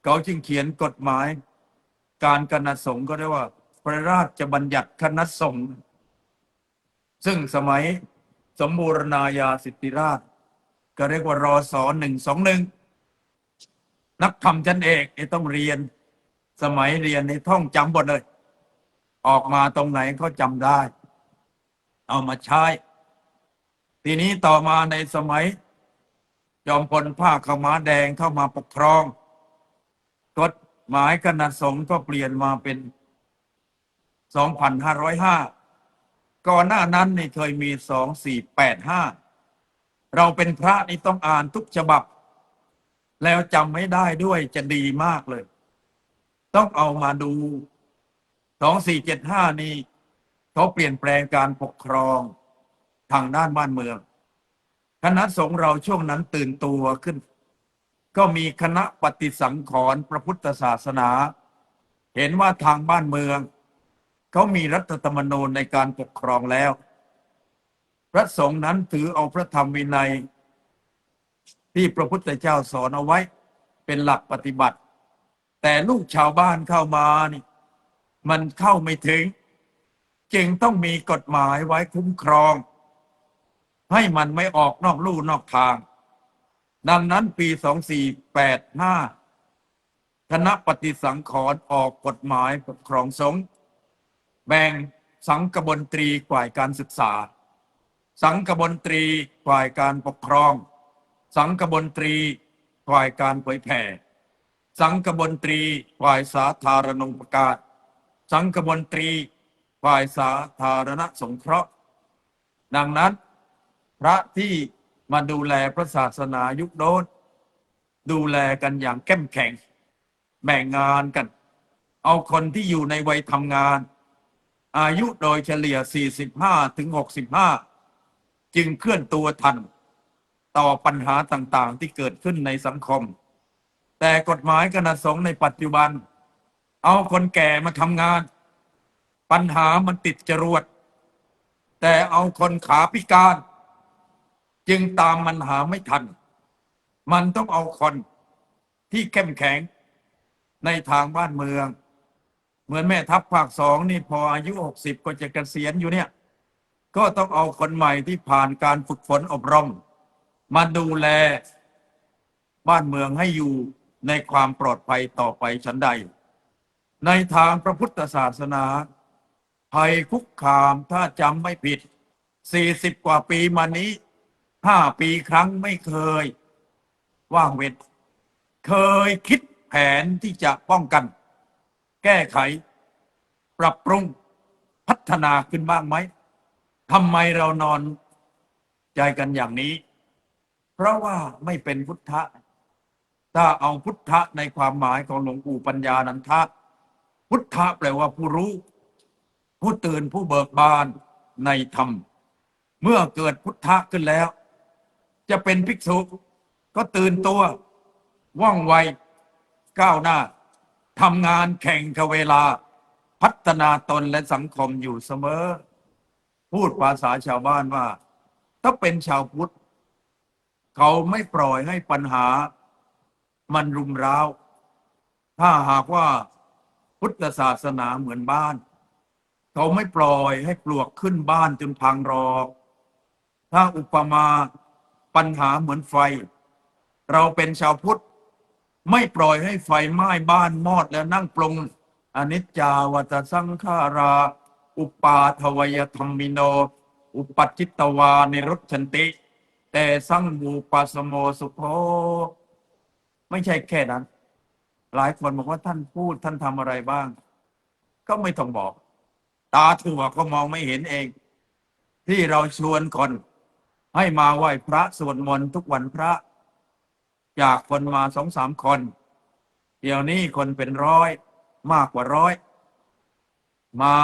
เขาจึงเขียนกฎหมายการคณะสงฆ์ก็เรียกว่าพระราชบัญญัติคณะสงฆ์ซึ่งสมัยสมบูรณาญาสิทธิราชก็เรียกว่ารศ121นักธรรมชั้นเอกต้องเรียนสมัยเรียนในท่องจำหมดเลยออกมาตรงไหนก็จำได้เอามาใช้ทีนี้ต่อมาในสมัยจอมพลผ้าขาวม้าแดงเข้ามาปกครองกฎหมายคณะสงฆ์ก็เปลี่ยนมาเป็น2505ก่อนหน้านั้นนี่เคยมี2485เราเป็นพระนี่ต้องอ่านทุกฉบับแล้วจำไม่ได้ด้วยจะดีมากเลยต้องเอามาดู2475นี่เขาเปลี่ยนแปลงการปกครองทางด้านบ้านเมืองคณะสงฆ์เราช่วงนั้นตื่นตัวขึ้นก็มีคณะปฏิสังขรณ์พระพุทธศาสนาเห็นว่าทางบ้านเมืองเขามีรัฐธรรมนูญในการปกครองแล้วพระสงฆ์นั้นถือเอาพระธรรมวินัยที่พระพุทธเจ้าสอนเอาไว้เป็นหลักปฏิบัติแต่ลูกชาวบ้านเข้ามานี่ มันเข้าไม่ถึงจึงต้องมีกฎหมายไว้คุ้มครองให้มันไม่ออกนอกลู่นอกทางดังนั้นปี 2485 คณะปฏิสังขรณ์ออกกฎหมายปกครองสงฆ์แบ่งสังฆบนตรีฝ่ายการศึกษาสังฆบนตรีฝ่ายการปกครองสังฆบนตรีฝ่ายการเผยแผ่สังฆบนตรีฝ่ายสาธารณูปการสังฆบนตรีฝ่ายสาธารณสงเคราะห์ดังนั้นพระที่มาดูแลพระศาสนายุคโน้นดูแลกันอย่างเข้มแข็งแบ่งงานกันเอาคนที่อยู่ในวัยทำงานอายุโดยเฉลี่ย 45 ถึง 65 จึงเคลื่อนตัวทันต่อปัญหาต่างๆที่เกิดขึ้นในสังคมแต่กฎหมายคณะสงฆ์ในปัจจุบันเอาคนแก่มาทำงานปัญหามันติดจรวดแต่เอาคนขาพิการจึงตามมันหาไม่ทันมันต้องเอาคนที่เข้มแข็งในทางบ้านเมืองเหมือนแม่ทัพภาค 2นี่พออายุ 60ก็จะเกษียณอยู่เนี่ยก็ต้องเอาคนใหม่ที่ผ่านการฝึกฝนอบรมมาดูแลบ้านเมืองให้อยู่ในความปลอดภัยต่อไปฉันใดในทางพระพุทธศาสนาภัยคุกคามถ้าจำไม่ผิด40 กว่าปีมานี้5 ปีครั้งไม่เคยว่างเว้นเคยคิดแผนที่จะป้องกันแก้ไขปรับปรุงพัฒนาขึ้นบ้างไหมทำไมเรานอนใจกันอย่างนี้เพราะว่าไม่เป็นพุทธะถ้าเอาพุทธะในความหมายของหลวงปู่ปัญญานันทะพุทธะแปลว่าผู้รู้ผู้ตื่นผู้เบิกบานในธรรมเมื่อเกิดพุทธะขึ้นแล้วจะเป็นภิกษุก็ตื่นตัวว่องไวก้าวหน้าทำงานแข่งกับเวลาพัฒนาตนและสังคมอยู่เสมอพูดภาษาชาวบ้านว่าถ้าเป็นชาวพุทธเขาไม่ปล่อยให้ปัญหามันรุมร้าวถ้าหากว่าพุทธศาสนาเหมือนบ้านเขาไม่ปล่อยให้ปลวกขึ้นบ้านจนพังรอกถ้าอุปมาปัญหาเหมือนไฟเราเป็นชาวพุทธไม่ปล่อยให้ไฟไหม้บ้านมอดแล้วนั่งปรงอนิจจาวัฏสังขาราอุปาทวยธรรมิโนอุปัชชิตวานิรุชันติแต่สังมูปัสโมสุโภไม่ใช่แค่นั้นหลายคนบอกว่าท่านพูดท่านทำอะไรบ้างก็ไม่ต้องบอกตาถั่วก็มองไม่เห็นเองที่เราชวนคนให้มาไหว้พระสวดมนต์ทุกวันพระจากคนมา2-3 คนเดี๋ยวนี้คนเป็น100มากกว่า100มา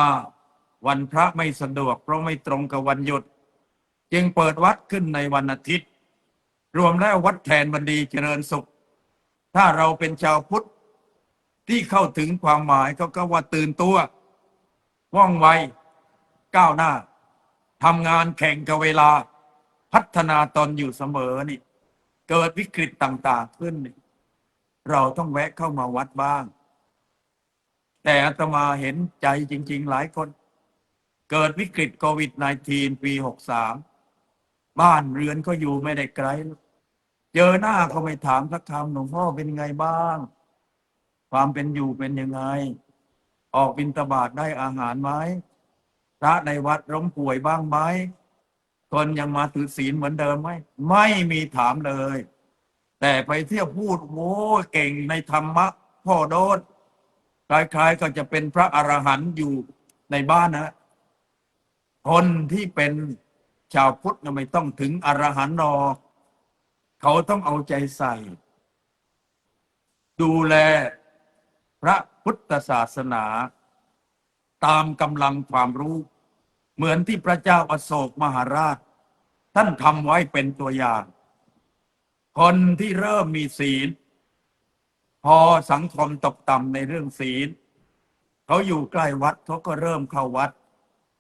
วันพระไม่สะดวกเพราะไม่ตรงกับวันหยุดจึงเปิดวัดขึ้นในวันอาทิตย์รวมแล้ววัดแทนบดีเจริญสุขถ้าเราเป็นชาวพุทธที่เข้าถึงความหมายก็ว่าตื่นตัวว่องไวก้าวหน้าทำงานแข่งกับเวลาพัฒนาตนอยู่เสมอนี่เกิดวิกฤตต่างๆขึ้นเราต้องแวะเข้ามาวัดบ้างแต่อาตมาเห็นใจจริงๆหลายคนเกิดวิกฤตโควิด -19 ปี 63บ้านเรือนก็อยู่ไม่ได้ไกลเจอหน้าเขาไม่ถามสักคำหลวงพ่อเป็นไงบ้างความเป็นอยู่เป็นยังไงออกบิณฑบาตได้อาหารไหมพระในวัดล้มป่วยบ้างไหมคนยังมาถือศีลเหมือนเดิมไหมไม่มีถามเลยแต่ไปเที่ยวพูดโอ้เก่งในธรรมะพ่อโดนคล้ายๆก็จะเป็นพระอรหันต์อยู่ในบ้านนะคนที่เป็นชาวพุทธไม่ต้องถึงอรหันต์หรอกเขาต้องเอาใจใส่ดูแลพระพุทธศาสนาตามกำลังความรู้เหมือนที่พระเจ้าอโศกมหาราชท่านทำไว้เป็นตัวอย่างคนที่เริ่มมีศีลพอสังคมตกต่ำในเรื่องศีลเขาอยู่ใกล้วัดเขาก็เริ่มเข้าวัด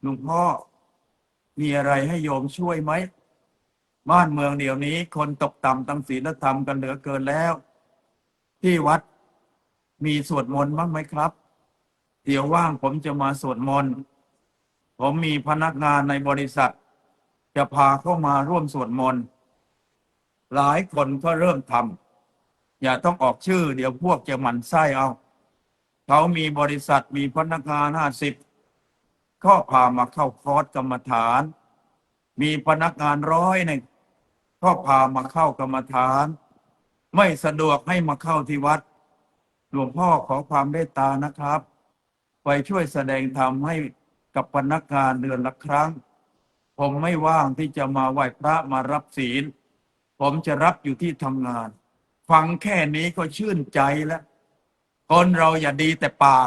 หลวงพ่อมีอะไรให้โยมช่วยไหมบ้านเมืองเดี๋ยวนี้คนตกต่ำทางศีลธรรมกันเหลือเกินแล้วที่วัดมีสวดมนต์บ้างไหมครับ เดี๋ยวว่างผมจะมาสวดมนต์ผมมีพนักงานในบริษัทจะพาเข้ามาร่วมสวดมนต์หลายคนก็เริ่มทำอย่าต้องออกชื่อเดี๋ยวพวกจะหมั่นไส้เอาเขามีบริษัทมีพนักงาน50ก็พามาเข้าคอร์สกรรมฐาน มีพนักงาน100ก็พามาเข้ากรรมฐาน ไม่สะดวกให้มาเข้าที่วัดหลวงพ่อขอความเมตตานะครับไปช่วยแสดงธรรมให้กับพนักงานเดือนละครั้งผมไม่ว่างที่จะมาไหว้พระมารับศีลผมจะรับอยู่ที่ทำงานฟังแค่นี้ก็ชื่นใจแล้วคนเราอย่าดีแต่ปา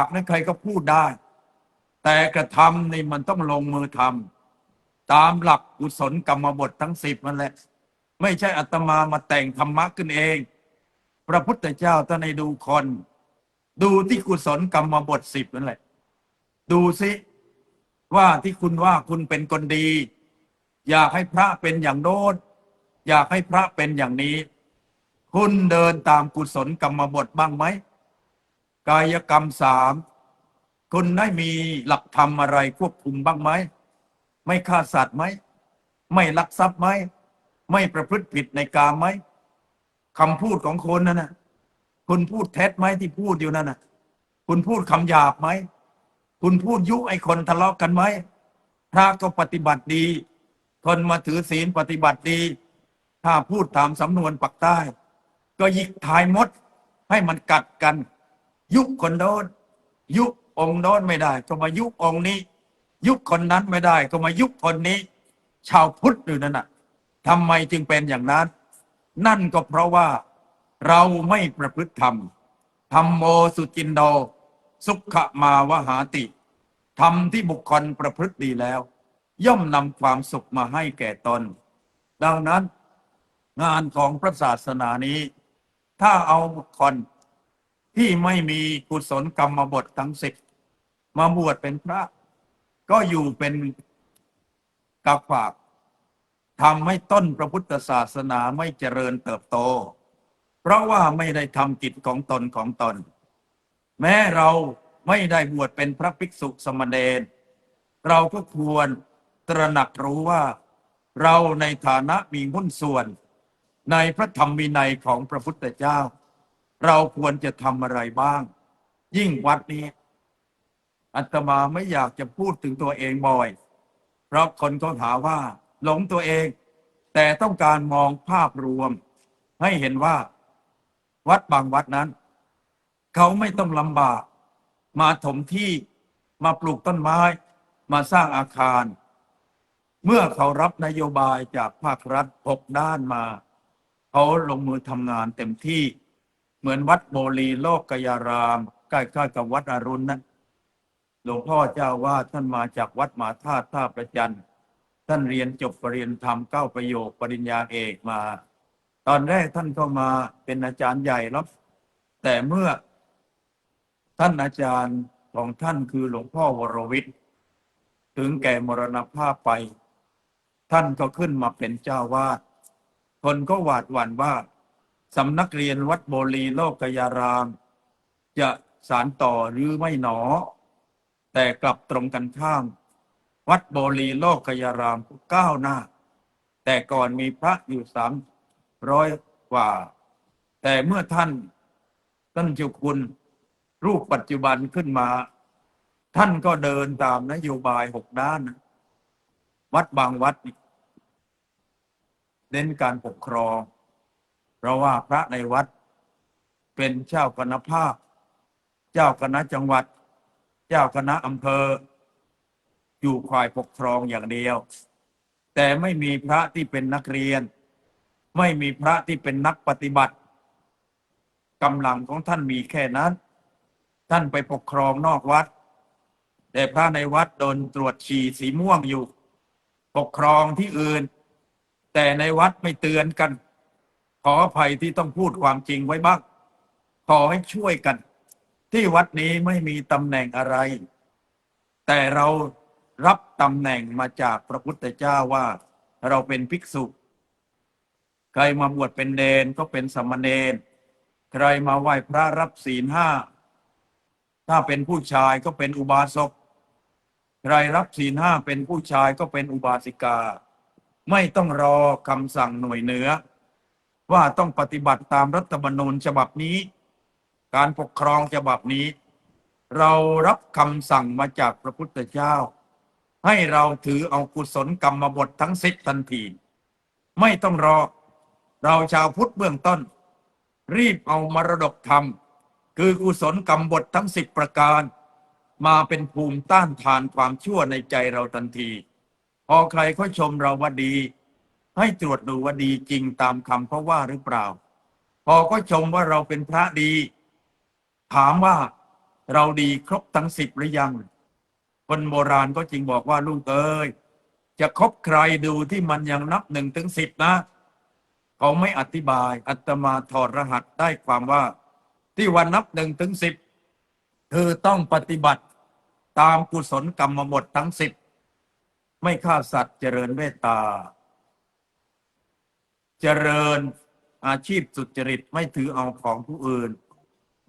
กนั้นใครก็พูดได้แต่กระทำนี่มันต้องลงมือทำตามหลักกุศลกรรมบททั้ง10นั่นแหละไม่ใช่อาตมามาแต่งธรรมะขึ้นเองพระพุทธเจ้าท่านให้ดูคนดูที่กุศลกรรมบท10นั่นแหละดูสิว่าที่คุณว่าคุณเป็นคนดี อยากให้พระเป็นอย่างโน้นอยากให้พระเป็นอย่างนี้ คุณเดินตามกุศลกรรมบทบ้างไหมกายกรรม3คุณได้มีหลักธรรมอะไรควบคุมบ้างไหมไม่ฆ่าสัตว์ไหมไม่ลักทรัพย์ไหมไม่ประพฤติผิดในกามไหมคำพูดของคนนั่นนะคุณพูดเท็จไหมที่พูดอยู่นั่นนะคุณพูดคำหยาบไหมคุณพูดยุไอ้คนทะเลาะกันไหมพระก็ปฏิบัติดีคนมาถือศีลปฏิบัติดีถ้าพูดตามสำนวนปักใต้ก็ยิกทายมดให้มันกัดกันยุคนโน้นยุองค์โน้นไม่ได้ก็มายุองค์นี้ยุคนนั้นไม่ได้ก็มายุคนนี้ชาวพุทธอยู่นั่นน่ะทำไมจึงเป็นอย่างนั้นนั่นก็เพราะว่าเราไม่ประพฤติธรรมธัมโมสุจินโดสุขมาวหาติธรรมที่บุคคลประพฤติดีแล้วย่อมนำความสุขมาให้แก่ตนดังนั้นงานของพระศาสนานี้ถ้าเอาบุคคลที่ไม่มีกุศลกรรมบททั้ง10มาบวชเป็นพระก็อยู่เป็นกับฝากทำให้ต้นพระพุทธศาสนาไม่เจริญเติบโตเพราะว่าไม่ได้ทำกิจของตนแม้เราไม่ได้บวชเป็นพระภิกษุสมณเณรเราก็ควรตระหนักรู้ว่าเราในฐานะมีหุ้นส่วนในพระธรรมวินัยของพระพุทธเจ้าเราควรจะทำอะไรบ้างยิ่งวัดนี้อาตมาไม่อยากจะพูดถึงตัวเองบ่อยเพราะคนก็หาว่าหลงตัวเองแต่ต้องการมองภาพรวมให้เห็นว่าวัดบางวัดนั้นเขาไม่ต้องลำบากมาถมที่มาปลูกต้นไม้มาสร้างอาคารเมื่อเขารับนโยบายจากภาครัฐ6ด้านมาเขาลงมือทำงานเต็มที่เหมือนวัดโบลีโลกยารามใกล้ๆกับวัดอรุณนะหลวงพ่อเจ้าวาดท่านมาจากวัดมหาธาตุท่าประจันท่านเรียนจบปริญญาธรรม9ประโยคปริญญาเอกมาตอนแรกท่านก็มาเป็นอาจารย์ใหญ่แล้วแต่เมื่อท่านอาจารย์ของท่านคือหลวงพ่อวรวิทย์ถึงแก่มรณภาพไปท่านก็ขึ้นมาเป็นเจ้าวาดคนก็หวาดหวั่นว่าสำนักเรียนวัดโบลีโลกยารามจะสานต่อหรือไม่หนอแต่กลับตรงกันข้ามวัดโบลีโลกยารามก้าวหน้าแต่ก่อนมีพระอยู่300กว่าแต่เมื่อท่านเจ้าคุณรูปปัจจุบันขึ้นมาท่านก็เดินตามนโยบาย6ด้านวัดบางวัดเน้นการปกครองเพราะว่าพระในวัดเป็นเจ้าคณะภาคเจ้าคณะจังหวัดเจ้าคณะอำเภออยู่ฝ่ายปกครองอย่างเดียวแต่ไม่มีพระที่เป็นนักเรียนไม่มีพระที่เป็นนักปฏิบัติกำลังของท่านมีแค่นั้นท่านไปปกครองนอกวัดแต่พระในวัดโดนตรวจฉี่สีม่วงอยู่ปกครองที่อื่นแต่ในวัดไม่เตือนกันขออภัยที่ต้องพูดความจริงไว้บ้างขอให้ช่วยกันที่วัดนี้ไม่มีตำแหน่งอะไรแต่เรารับตำแหน่งมาจากพระพุทธเจ้าว่าเราเป็นภิกษุใครมาบวชเป็นเณรก็เป็นสมณเณรใครมาไหว้พระรับศีล5 ถ้าเป็นผู้ชายก็เป็นอุบาสกใครรับศีลห้าเป็นผู้ชายก็เป็นอุบาสิกา ไม่ต้องรอคำสั่งหน่วยเหนือว่าต้องปฏิบัติตามรัฐธรรมนูญฉบับนี้ การปกครองฉบับนี้ เรารับคำสั่งมาจากพระพุทธเจ้า ให้เราถือเอากุศลกรรมบททั้งสิบทันทีไม่ต้องรอเราชาวพุทธเบื้องต้น รีบเอามรดกธรรมคือกุศลกรรมบททั้งสิบประการมาเป็นภูมิต้านทานความชั่วในใจเราทันทีพอใครเขาชมเราว่าดีให้ตรวจดูว่าดีจริงตามคำเขาว่าหรือเปล่าพอก็ชมว่าเราเป็นพระดีถามว่าเราดีครบทั้งสิบหรือยังคนโบราณก็จริงบอกว่าลูกเอ้ยจะคบใครดูที่มันยังนับหนึ่งถึงสิบนะเขาไม่อธิบายอาตมาถอดรหัสได้ความว่าที่วันนับหนึ่งถึงสิบคือต้องปฏิบัติตามกุศลกรรมบททั้งสิบไม่ฆ่าสัตว์เจริญเมตตาเจริญอาชีพสุจริตไม่ถือเอาของผู้อื่น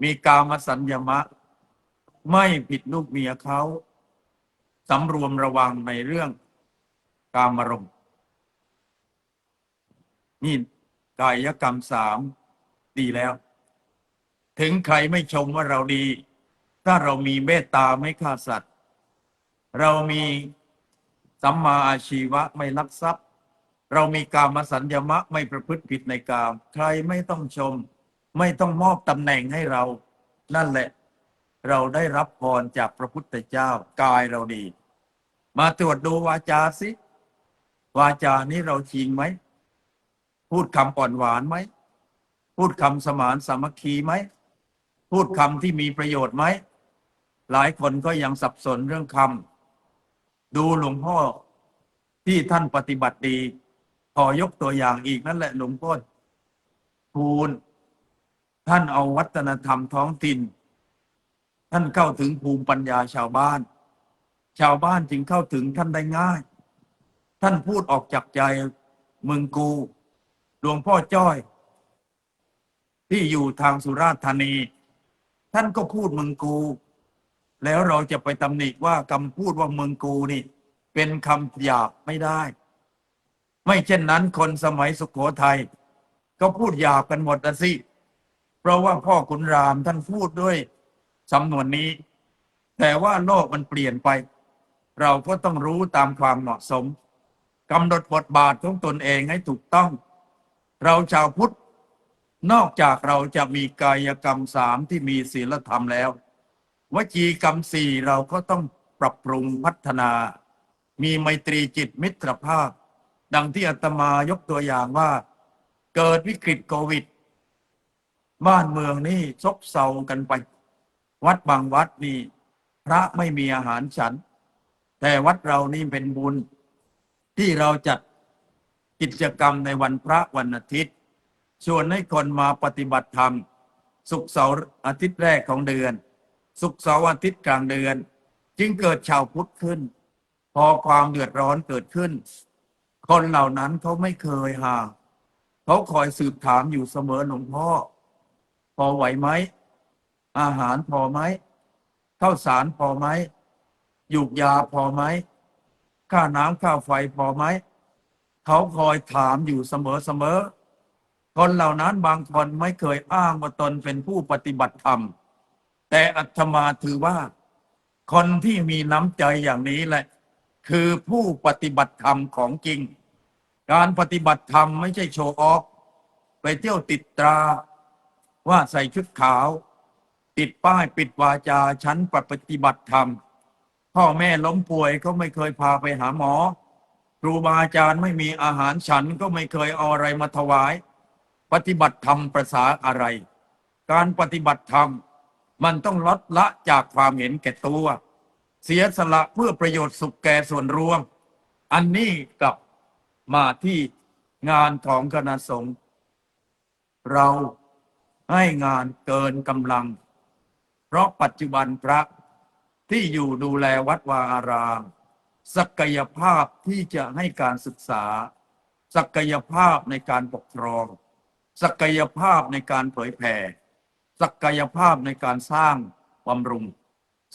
มีกามสัญญมะไม่ผิดลูกเมียเขาสำรวมระวังในเรื่องกามารมณ์นี่กายกรรมสามดีแล้วถึงใครไม่ชมว่าเราดีถ้าเรามีเมตตาไม่ฆ่าสัตว์เรามีสัมมาอาชีวะไม่ลักทรัพย์เรามีกามสัญญมะไม่ประพฤติผิดในกามใครไม่ต้องชมไม่ต้องมอบตำแหน่งให้เรานั่นแหละเราได้รับพรจากพระพุทธเจ้ากายเราดีมาตรวจดูวาจาสิวาจานี้เราจริงไหมพูดคำอ่อนหวานไหมพูดคำสมานสามัคคีไหมพูดคำที่มีประโยชน์ไหมหลายคนก็ยังสับสนเรื่องคำดูหลวงพ่อที่ท่านปฏิบัติดีขอยกตัวอย่างอีกนั่นแหละหลวงพ่อทูลท่านเอาวัฒนธรรมท้องถิ่นท่านเข้าถึงภูมิปัญญาชาวบ้านจึงเข้าถึงท่านได้ง่ายท่านพูดออกจากใจมึงกูหลวงพ่อจ้อยที่อยู่ทางสุราษฎร์ธานีท่านก็พูดมึงกูแล้วเราจะไปตำหนิว่าคำพูดว่ามึงกูนี่เป็นคำหยาบไม่ได้ไม่เช่นนั้นคนสมัยสุโขทัยก็พูดหยาบกันหมดสิเพราะว่าพ่อขุนรามท่านพูดด้วยสำนวนนี้แต่ว่าโลกมันเปลี่ยนไปเราก็ต้องรู้ตามความเหมาะสมกำหนดบทบาทของตนเองให้ถูกต้องเราชาวพุทธนอกจากเราจะมีกายกรรมสามที่มีศีลธรรมแล้ววจีกรรมสี่เราก็ต้องปรับปรุงพัฒนามีไมตรีจิตมิตรภาพดังที่อาตมายกตัวอย่างว่าเกิดวิกฤตโควิดบ้านเมืองนี่ซบเซากันไปวัดบางวัดนี่พระไม่มีอาหารฉันแต่วัดเรานี่เป็นบุญที่เราจัดกิจกรรมในวันพระวันอาทิตย์ชวนให้คนมาปฏิบัติธรรมศุกร์เสาร์อาทิตย์แรกของเดือนศุกร์เสาร์อาทิตย์กลางเดือนจึงเกิดชาวพุทธขึ้นพอความเดือดร้อนเกิดขึ้นคนเหล่านั้นเขาไม่เคยห่างเขาคอยสืบถามอยู่เสมอหลวงพ่อพอไหวไหมอาหารพอไหมข้าวสารพอไหมยูกยาพอไหมค่าน้ำค่าไฟพอไหมเขาคอยถามอยู่เสมอคนเหล่านั้นบางคนไม่เคยอ้างว่าตนเป็นผู้ปฏิบัติธรรมแต่อาตมาถือว่าคนที่มีน้ำใจอย่างนี้แหละคือผู้ปฏิบัติธรรมของจริงการปฏิบัติธรรมไม่ใช่โชว์ออฟไปเที่ยวติดตราว่าใส่ชุดขาวติดป้ายปิดวาจาฉันปฏิบัติธรรมพ่อแม่ล้มป่วยก็ไม่เคยพาไปหาหมอครูบาอาจารย์ไม่มีอาหารฉันก็ไม่เคยเอาอะไรมาถวายปฏิบัติธรรมประสาอะไรการปฏิบัติธรรมมันต้องลดละจากความเห็นแก่ตัวเสียสละเพื่อประโยชน์สุขแก่ส่วนรวมอันนี้กลับมาที่งานของคณะสงฆ์เราให้งานเกินกำลังเพราะปัจจุบันพระที่อยู่ดูแลวัดวาอารามศักยภาพที่จะให้การศึกษาศักยภาพในการปกครองศักยภาพในการเผยแผ่ศักยภาพในการสร้างบำรุง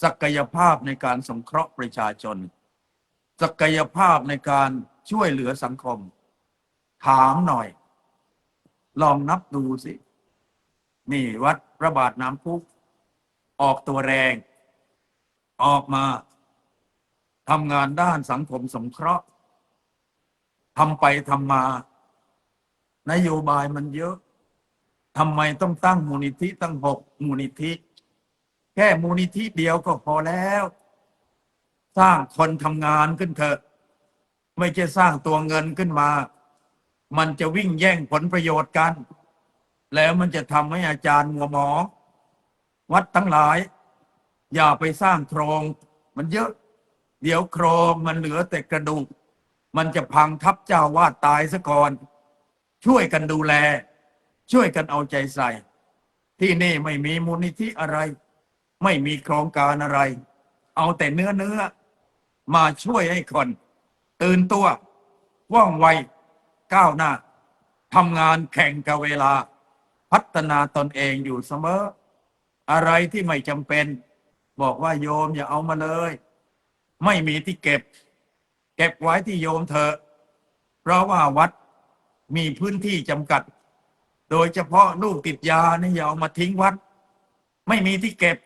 ศักยภาพในการสงเคราะห์ประชาชนศักยภาพในการช่วยเหลือสังคมถามหน่อยลองนับดูสินี่วัดพระบาทน้ำพุออกตัวแรงออกมาทำงานด้านสังคมสงเคราะห์ทำไปทำมานโยบายมันเยอะทำไมต้องตั้งมูลนิธิตั้ง6 มูลนิธิแค่มูลนิธิเดียวก็พอแล้วสร้างคนทำงานขึ้นเถอะไม่ใช่สร้างตัวเงินขึ้นมามันจะวิ่งแย่งผลประโยชน์กันแล้วมันจะทำให้อาจารย์มัวหมองวัดทั้งหลายอย่าไปสร้างโครงมันเยอะเดี๋ยวโครงมันเหลือแต่กระดูกมันจะพังทับเจ้าวาดตายซะก่อนช่วยกันดูแลช่วยกันเอาใจใส่ที่นี่ไม่มีมูลนิธิอะไรไม่มีโครงการอะไรเอาแต่เนื้อมาช่วยให้คนตื่นตัวว่องไวก้าวหน้าทำงานแข่งกับเวลาพัฒนาตนเองอยู่เสมออะไรที่ไม่จำเป็นบอกว่าโยมอย่าเอามาเลยไม่มีที่เก็บไว้ที่โยมเถอะเพราะว่าวัดมีพื้นที่จำกัดโดยเฉพาะลูกติดยานี่อย่าเอามาทิ้งวัดไม่มีที่เก็บ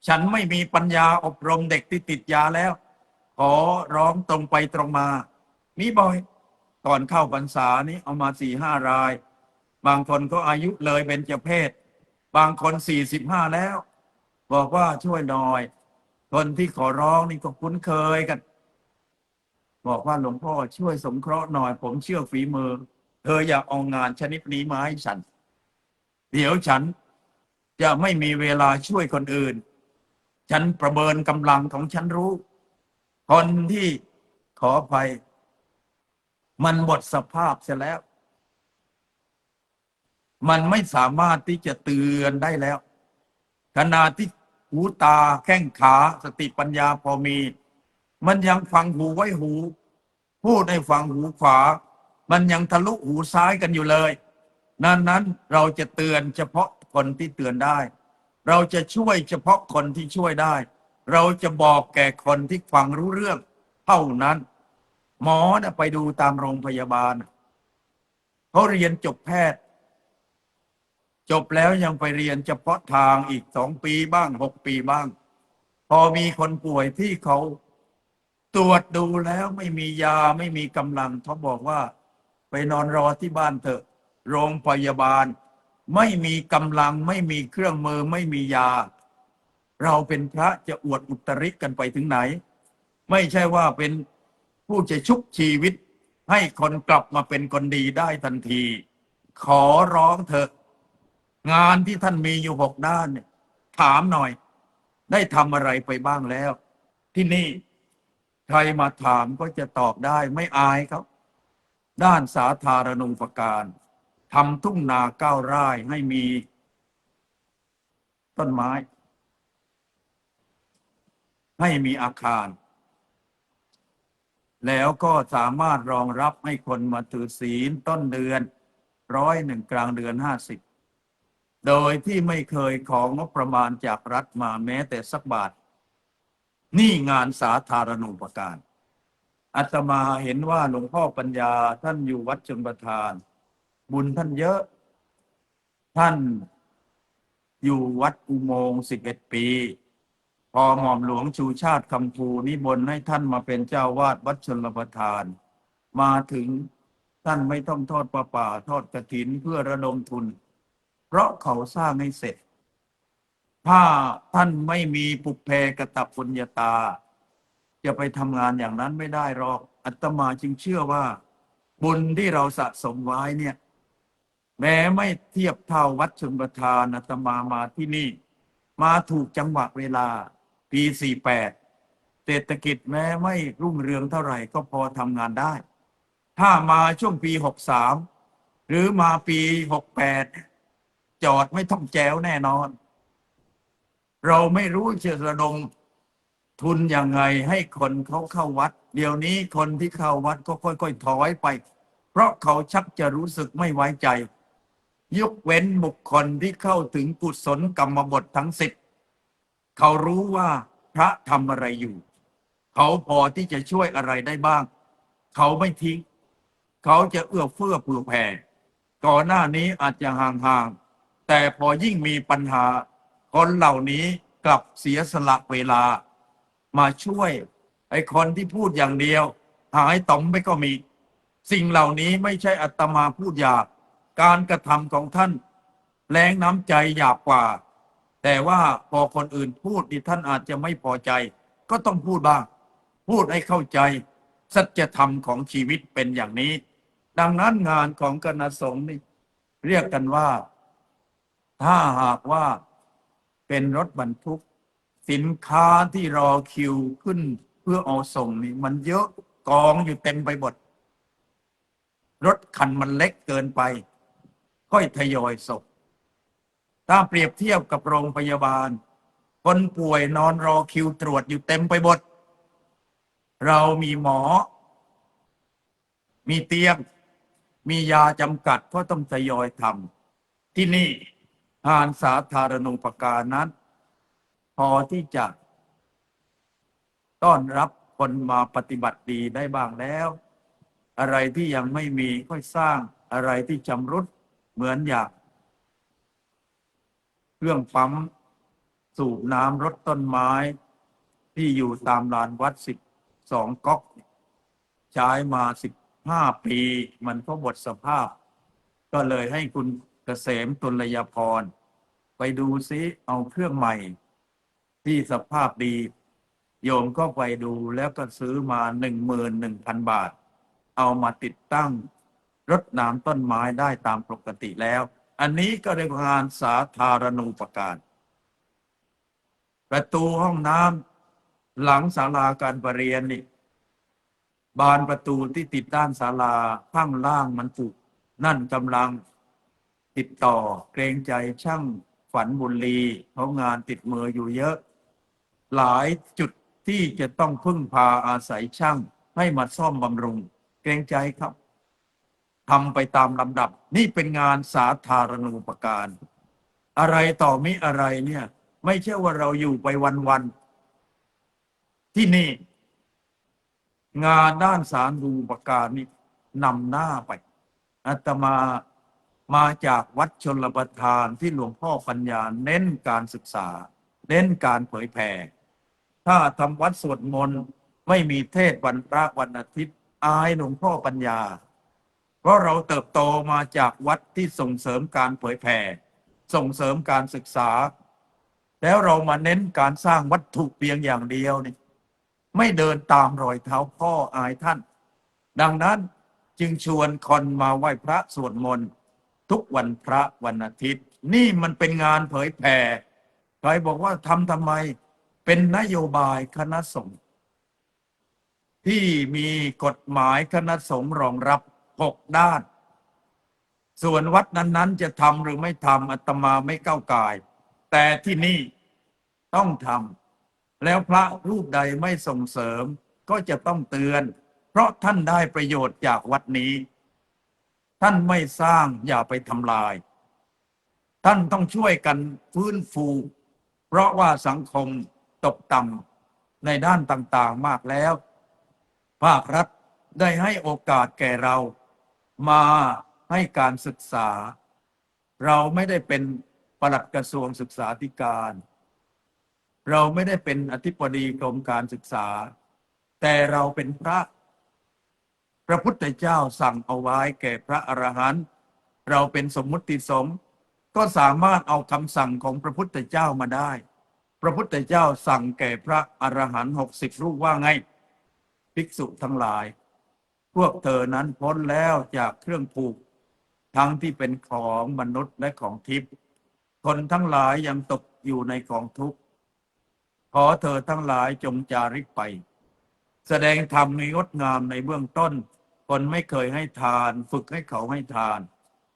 ฉันไม่มีปัญญาอบรมเด็กที่ติดยาแล้วขอร้องตรงไปตรงมามีบ่อยก่อนเข้าพรรษานี้เอามา4-5 รายบางคนก็อายุเลยเบญจเพศบางคน45แล้วบอกว่าช่วยหน่อยคนที่ขอร้องนี่ก็คุ้นเคยกันบอกว่าหลวงพ่อช่วยสงเคราะห์หน่อยผมเชื่อฝีมือเธออย่าเอางานชนิดนี้มาให้ฉันเดี๋ยวฉันจะไม่มีเวลาช่วยคนอื่นฉันประเมินกำลังของฉันรู้คนที่ขออภัยมันหมดสภาพเสียแล้วมันไม่สามารถที่จะเตือนได้แล้วขณะที่หูตาแข้งขาสติปัญญาพอมีมันยังฟังหูไว้หูพูดให้ฟังหูขวามันยังทะลุหูซ้ายกันอยู่เลยนั้นเราจะเตือนเฉพาะคนที่เตือนได้เราจะช่วยเฉพาะคนที่ช่วยได้เราจะบอกแก่คนที่ฟังรู้เรื่องเท่านั้นหมอนะไปดูตามโรงพยาบาลเขาเรียนจบแพทย์จบแล้วยังไปเรียนเฉพาะทางอีก2 ปีบ้าง6 ปีบ้างพอมีคนป่วยที่เขาตรวจดูแล้วไม่มียาไม่มีกำลังเขาบอกว่าไปนอนรอที่บ้านเถอะโรงพยาบาลไม่มีกำลังไม่มีเครื่องมือไม่มียาเราเป็นพระจะอวดอุตริกันไปถึงไหนไม่ใช่ว่าเป็นผู้จะชุบชีวิตให้คนกลับมาเป็นคนดีได้ทันทีขอร้องเถอะงานที่ท่านมีอยู่6 ด้านเนี่ยถามหน่อยได้ทำอะไรไปบ้างแล้วที่นี่ใครมาถามก็จะตอบได้ไม่อายครับด้านสาธารณูปการทำทุ่งนา9 ไร่ให้มีต้นไม้ให้มีอาคารแล้วก็สามารถรองรับให้คนมาถือศีลต้นเดือน101กลางเดือน50โดยที่ไม่เคยของงบประมาณจากรัฐมาแม้แต่สักบาทนี่งานสาธารณูปการอาตมาเห็นว่าหลวงพ่อปัญญาท่านอยู่วัดชลประทานบุญท่านเยอะท่านอยู่วัดอุโมงค์11 ปีพอหม่อมหลวงชูชาติคำภูนิมนต์ให้ท่านมาเป็นเจ้าวาดวัดชลประทานมาถึงท่านไม่ต้องทอดประป่าทอดกฐินเพื่อระดมทุนเพราะเขาสร้างให้เสร็จถ้าท่านไม่มีปุพเพกตปุญญาตาจะไปทำงานอย่างนั้นไม่ได้หรอกอาตมาจึงเชื่อว่าบุญที่เราสะสมไว้เนี่ยแม้ไม่เทียบเท่าวัดชลประทานอาตมาที่นี่มาถูกจังหวะเวลาปี48เศรษฐกิจแม้ไม่รุ่งเรืองเท่าไหร่ก็พอทำงานได้ถ้ามาช่วงปี63หรือมาปี68จอดไม่ท่องแจวแน่นอนเราไม่รู้จะระดมทุนยังไงให้คนเขาเข้าวัดเดี๋ยวนี้คนที่เข้าวัดก็ค่อยๆถอยไปเพราะเขาชักจะรู้สึกไม่ไว้ใจยกเว้นบุคคลที่เข้าถึงกุศลกรรมบททั้ง10 เขารู้ว่าพระทำอะไรอยู่เขาพอที่จะช่วยอะไรได้บ้างเขาไม่ทิ้งเขาจะเอื้อเฟื้อเผื่อแผ่ก่อนหน้านี้อาจจะห่างๆแต่พอยิ่งมีปัญหาคนเหล่านี้กลับเสียสละเวลามาช่วยไอ้คนที่พูดอย่างเดียวหายต่อมไปก็มีสิ่งเหล่านี้ไม่ใช่อาตมาพูดหยาบการกระทำของท่านแรงน้ำใจหยาบกว่าแต่ว่าพอคนอื่นพูดที่ท่านอาจจะไม่พอใจก็ต้องพูดบ้างพูดให้เข้าใจสัจธรรมของชีวิตเป็นอย่างนี้ดังนั้นงานของคณะสงฆ์นี่เรียกกันว่าถ้าหากว่าเป็นรถบรรทุกสินค้าที่รอคิวขึ้นเพื่อเอาส่งนี่มันเยอะกองอยู่เต็มไปหมดรถคันมันเล็กเกินไปค่อยทยอยส่งถ้าเปรียบเทียบกับโรงพยาบาลคนป่วยนอนรอคิวตรวจอยู่เต็มไปหมดเรามีหมอมีเตียงมียาจำกัดก็ต้องทยอยทำที่นี่งานสาธารณูปการนั้นพอที่จะต้อนรับคนมาปฏิบัติดีได้บ้างแล้วอะไรที่ยังไม่มีค่อยสร้างอะไรที่ชำรุดเหมือนอย่างเครื่องปั๊มสูบน้ำรดต้นไม้ที่อยู่ตามลานวัด12 ก๊อกใช้มา15 ปีมันก็หมดสภาพก็เลยให้คุณเกษมตุลยพรไปดูซิเอาเครื่องใหม่ที่สภาพดีโยมก็ไปดูแล้วก็ซื้อมา 11,000 บาทเอามาติดตั้งรดน้ำต้นไม้ได้ตามปกติแล้วอันนี้ก็เรียกงานสาธารณูปการประตูห้องน้ำหลังศาลาการประเรียนนี่บานประตูที่ติดด้านศาลาข้างล่างมันผุนั่นกำลังติดต่อเกรงใจช่างฝันบุญลีเพราะงานติดมืออยู่เยอะหลายจุดที่จะต้องพึ่งพาอาศัยช่างให้มาซ่อมบำรุงเกรงใจครับทำไปตามลำดับนี่เป็นงานสาธารณูปการอะไรต่อมิอะไรเนี่ยไม่ใช่ว่าเราอยู่ไปวันๆที่นี่งานด้านสาธารณูปการนี่นำหน้าไปอาตมาจากวัดชลประทานที่หลวงพ่อปัญญาเน้นการศึกษาเน้นการเผยแผ่ถ้าทำวัดสวดมนต์ไม่มีเทศวันพระวันอาทิตย์อายหลวงพ่อปัญญาเพราะเราเติบโตมาจากวัดที่ส่งเสริมการเผยแผ่ส่งเสริมการศึกษาแล้วเรามาเน้นการสร้างวัตถุเพียงอย่างเดียวนี่ไม่เดินตามรอยเท้าพ่ออายท่านดังนั้นจึงชวนคนมาไหว้พระสวดมนต์ทุกวันพระวันอาทิตย์นี่มันเป็นงานเผยแผ่ใครบอกว่าทำไมเป็นนโยบายคณะสงฆ์ที่มีกฎหมายคณะสงฆ์รองรับ6 ด้านส่วนวัดนั้นๆจะทำหรือไม่ทำอาตมาไม่ก้าวก่ายแต่ที่นี่ต้องทำแล้วพระรูปใดไม่ส่งเสริมก็จะต้องเตือนเพราะท่านได้ประโยชน์จากวัดนี้ท่านไม่สร้างอย่าไปทำลายท่านต้องช่วยกันฟื้นฟูเพราะว่าสังคมตกต่ำในด้านต่างๆมากแล้วภาครัฐได้ให้โอกาสแก่เรามาให้การศึกษาเราไม่ได้เป็นปลัดกระทรวงศึกษาธิการเราไม่ได้เป็นอธิบดีกรมการศึกษาแต่เราเป็นพระพุทธเจ้าสั่งเอาไว้แก่พระอรหันต์เราเป็นสมมุติสงฆ์ก็สามารถเอาคำสั่งของพระพุทธเจ้ามาได้พระพุทธเจ้าสั่งแก่พระอรหันต์60 รูปว่าไงภิกษุทั้งหลายพวกเธอนั้นพ้นแล้วจากเครื่องผูกทั้งที่เป็นของมนุษย์และของทิพย์คนทั้งหลายยังตกอยู่ในกองทุกข์ขอเธอทั้งหลายจงจาริกไปแสดงธรรมในงดงามในเบื้องต้นคนไม่เคยให้ทานฝึกให้เขาให้ทาน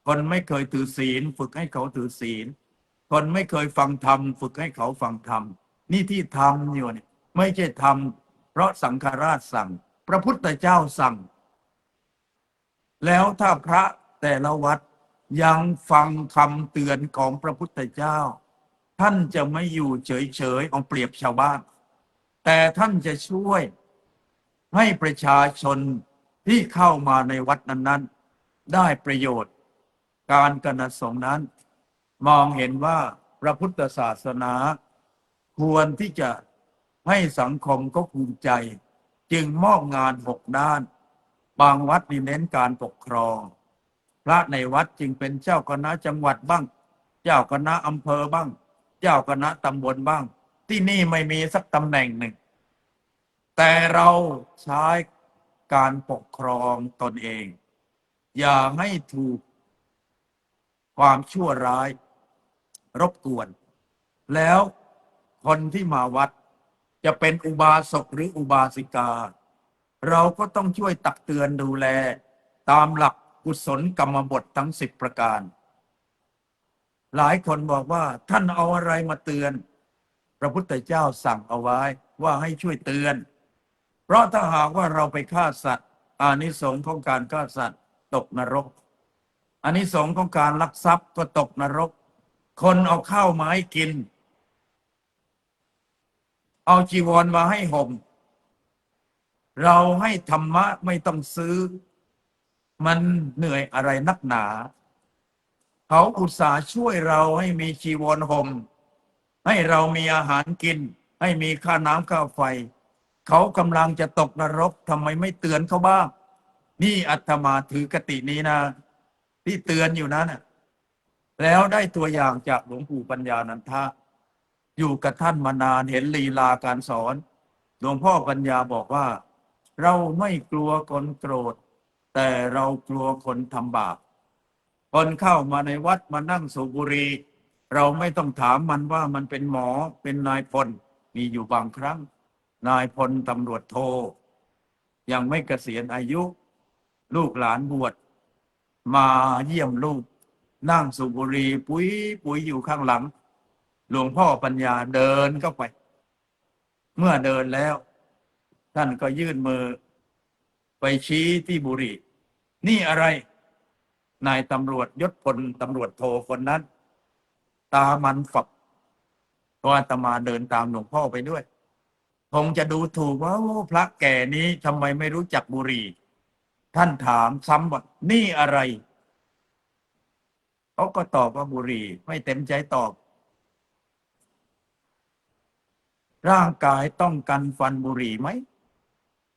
คนไม่เคยถือศีลฝึกให้เขาถือศีลคนไม่เคยฟังธรรมฝึกให้เขาฟังธรรมนี่ที่ทำอยู่เนี่ยไม่ใช่ทำเพราะสังฆราชสั่งพระพุทธเจ้าสั่งแล้วถ้าพระแต่ละวัดยังฟังคำเตือนของพระพุทธเจ้า ท่านจะไม่อยู่เฉยๆเอาเปรียบชาวบ้านแต่ท่านจะช่วยให้ประชาชนที่เข้ามาในวัดนั้นๆได้ประโยชน์การคณะสงฆ์นั้นมองเห็นว่าพระพุทธศาสนาควรที่จะให้สังคมก็ภูมิใจจึงมอบงาน6 ด้านบางวัดนี่เน้นการปกครองพระในวัดจึงเป็นเจ้าคณะจังหวัดบ้างเจ้าคณะอำเภอบ้างเจ้าคณะตำบลบ้างที่นี่ไม่มีสักตำแหน่งหนึ่งแต่เราใช้การปกครองตนเองอย่าให้ถูกความชั่วร้ายรบกวนแล้วคนที่มาวัดจะเป็นอุบาสกหรืออุบาสิกาเราก็ต้องช่วยตักเตือนดูแลตามหลักกุศลกรรมบททั้ง10 ประการหลายคนบอกว่าท่านเอาอะไรมาเตือนพระพุทธเจ้าสั่งเอาไว้ว่าให้ช่วยเตือนเพราะถ้าหากว่าเราไปฆ่าสัตว์อานิสงส์ของการฆ่าสัตว์ตกนรกอานิสงส์ของการลักทรัพย์ก็ตกนรกคนเอาข้าวมาให้กินเอาจีวรมาให้ห่มเราให้ธรรมะไม่ต้องซื้อมันเหนื่อยอะไรนักหนาเขาอุตส่าห์ช่วยเราให้มีจีวรห่มให้เรามีอาหารกินให้มีค่าน้ำค่าไฟเขากำลังจะตกนรกทำไมไม่เตือนเขาบ้างนี่อาตมาถือกตินี้นะที่เตือนอยู่นั้นแล้วได้ตัวอย่างจากหลวงปู่ปัญญานันทะอยู่กับท่านมานานเห็นลีลาการสอนหลวงพ่อปัญญาบอกว่าเราไม่กลัวคนโกรธแต่เรากลัวคนทำบาปคนเข้ามาในวัดมานั่งสูบบุหรี่เราไม่ต้องถามมันว่ามันเป็นหมอเป็นนายพลมีอยู่บางครั้งนายพลตำรวจโทยังไม่เกษียณอายุลูกหลานบวชมาเยี่ยมลูกนั่งสูบบุหรี่ปุ๋ยอยู่ข้างหลังหลวงพ่อปัญญาเดินเข้าไปเมื่อเดินแล้วท่านก็ยื่นมือไปชี้ที่บุหรี่นี่อะไรนายตำรวจยศพลตำรวจโทคนนั้นตามันฝักเพราะอาตมาเดินตามหลวงพ่อไปด้วยคงจะดูถูกว่าพระแก่นี้ทำไมไม่รู้จักบุหรี่ท่านถามซ้ำว่านี่อะไรเขาก็ตอบว่าบุหรี่ไม่เต็มใจตอบร่างกายต้องกันฟันบุหรี่ไหม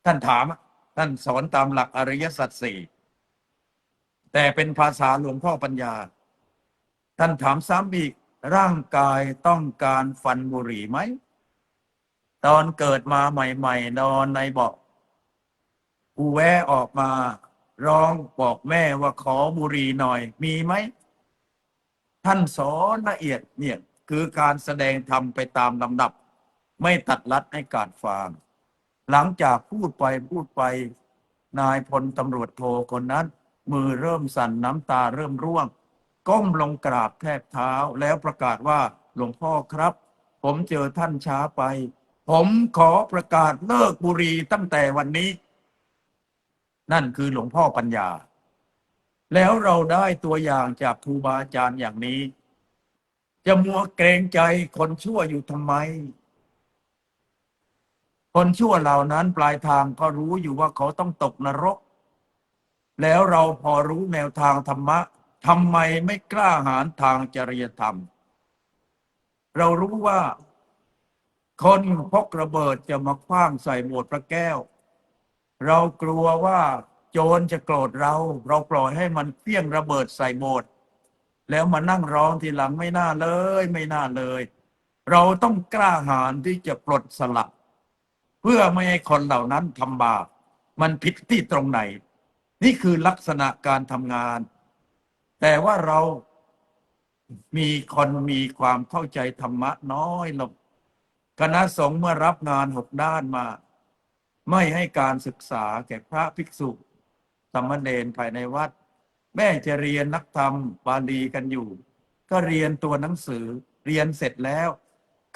ท่านถามท่านสอนตามหลักอริยสัจสี่แต่เป็นภาษาหลวงพ่อปัญญาท่านถามซ้ำอีกร่างกายต้องการฟันบุหรี่ไหมตอนเกิดมาใหม่ๆนอนในเบาะกูแวะออกมาร้องบอกแม่ว่าขอบุหรี่หน่อยมีไหมท่านสอนละเอียดเนี่ยคือการแสดงธรรมไปตามลำดับไม่ตัดลัดให้การฟังหลังจากพูดไปนายพลตำรวจโทคนนั้นมือเริ่มสั่นน้ำตาเริ่มร่วงก้มลงกราบแทบเท้าแล้วประกาศว่าหลวงพ่อครับผมเจอท่านช้าไปผมขอประกาศเลิกบุหรี่ตั้งแต่วันนี้นั่นคือหลวงพ่อปัญญาแล้วเราได้ตัวอย่างจากครูบาอาจารย์อย่างนี้จะมัวเกรงใจคนชั่วอยู่ทำไมคนชั่วเหล่านั้นปลายทางก็รู้อยู่ว่าเขาต้องตกนรกแล้วเราพอรู้แนวทางธรรมะทำไมไม่กล้าหาญทางจริยธรรมเรารู้ว่าคนพกระเบิดจะมาขว้างใส่โบสถ์พระแก้วเรากลัวว่าโจรจะโกรธเราปล่อยให้มันเพี้ยงระเบิดใส่โบสถ์แล้วมานั่งร้องทีหลังไม่น่าเลยเราต้องกล้าหาญที่จะปลดสลักเพื่อไม่ให้คนเหล่านั้นทำบาปมันผิดที่ตรงไหนนี่คือลักษณะการทำงานแต่ว่าเรามีคนมีความเข้าใจธรรมะน้อยลงคณะสงฆ์เมื่อรับงาน6 ด้านมาไม่ให้การศึกษาแก่พระภิกษุสามเณรภายในวัดแม่จะเรียนนักธรรมบาลีกันอยู่ก็เรียนตัวหนังสือเรียนเสร็จแล้ว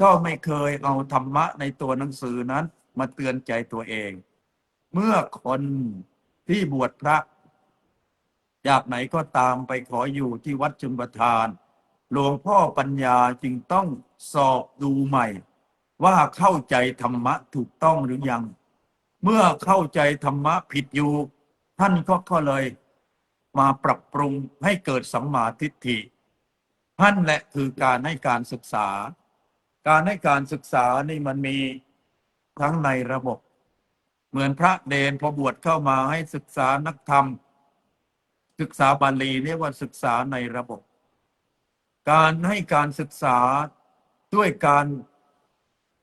ก็ไม่เคยเอาธรรมะในตัวหนังสือนั้นมาเตือนใจตัวเองเมื่อคนที่บวชพระจากไหนก็ตามไปขออยู่ที่วัดชุมประทาน หลวงพ่อปัญญาจึงต้องสอบดูใหม่ว่าเข้าใจธรรมะถูกต้องหรือยัง เมื่อเข้าใจธรรมะผิดอยู่ท่านก็เลยมาปรับปรุงให้เกิดสัมมาทิฏฐินั่นแหละคือการให้การศึกษา การให้การศึกษานี่มันมีทั้งในระบบเหมือนพระเนนพอบวชเข้ามาให้ศึกษานักธรรมศึกษาบาลีเรียกว่าศึกษาในระบบ การให้การศึกษาด้วยการ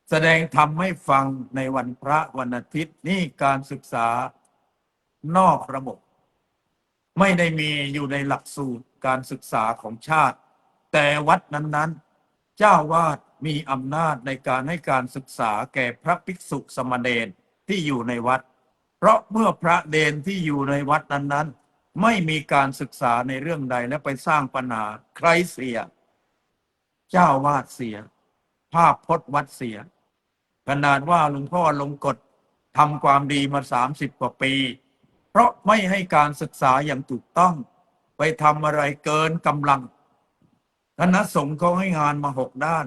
แสดงธรรมให้ฟังในวันพระวันอาทิตย์นี่การศึกษานอกระบบ ไม่ได้มีอยู่ในหลักสูตรการศึกษาของชาติ แต่วัดนั้นๆเจ้าวาดมีอำนาจในการให้การศึกษาแก่พระภิกษุสมณเณรที่อยู่ในวัด เพราะเมื่อพระเณรที่อยู่ในวัดนั้นๆไม่มีการศึกษาในเรื่องใดและไปสร้างปัญหาใครเสียเจ้าวาดเสียภาพพจน์วัดเสียขนาดว่าหลวงพ่อลงกฎทำความดีมา30 กว่าปี เพราะไม่ให้การศึกษาอย่างถูกต้องไปทำอะไรเกินกำลังคณะสงฆ์เขาให้งานมา6 ด้าน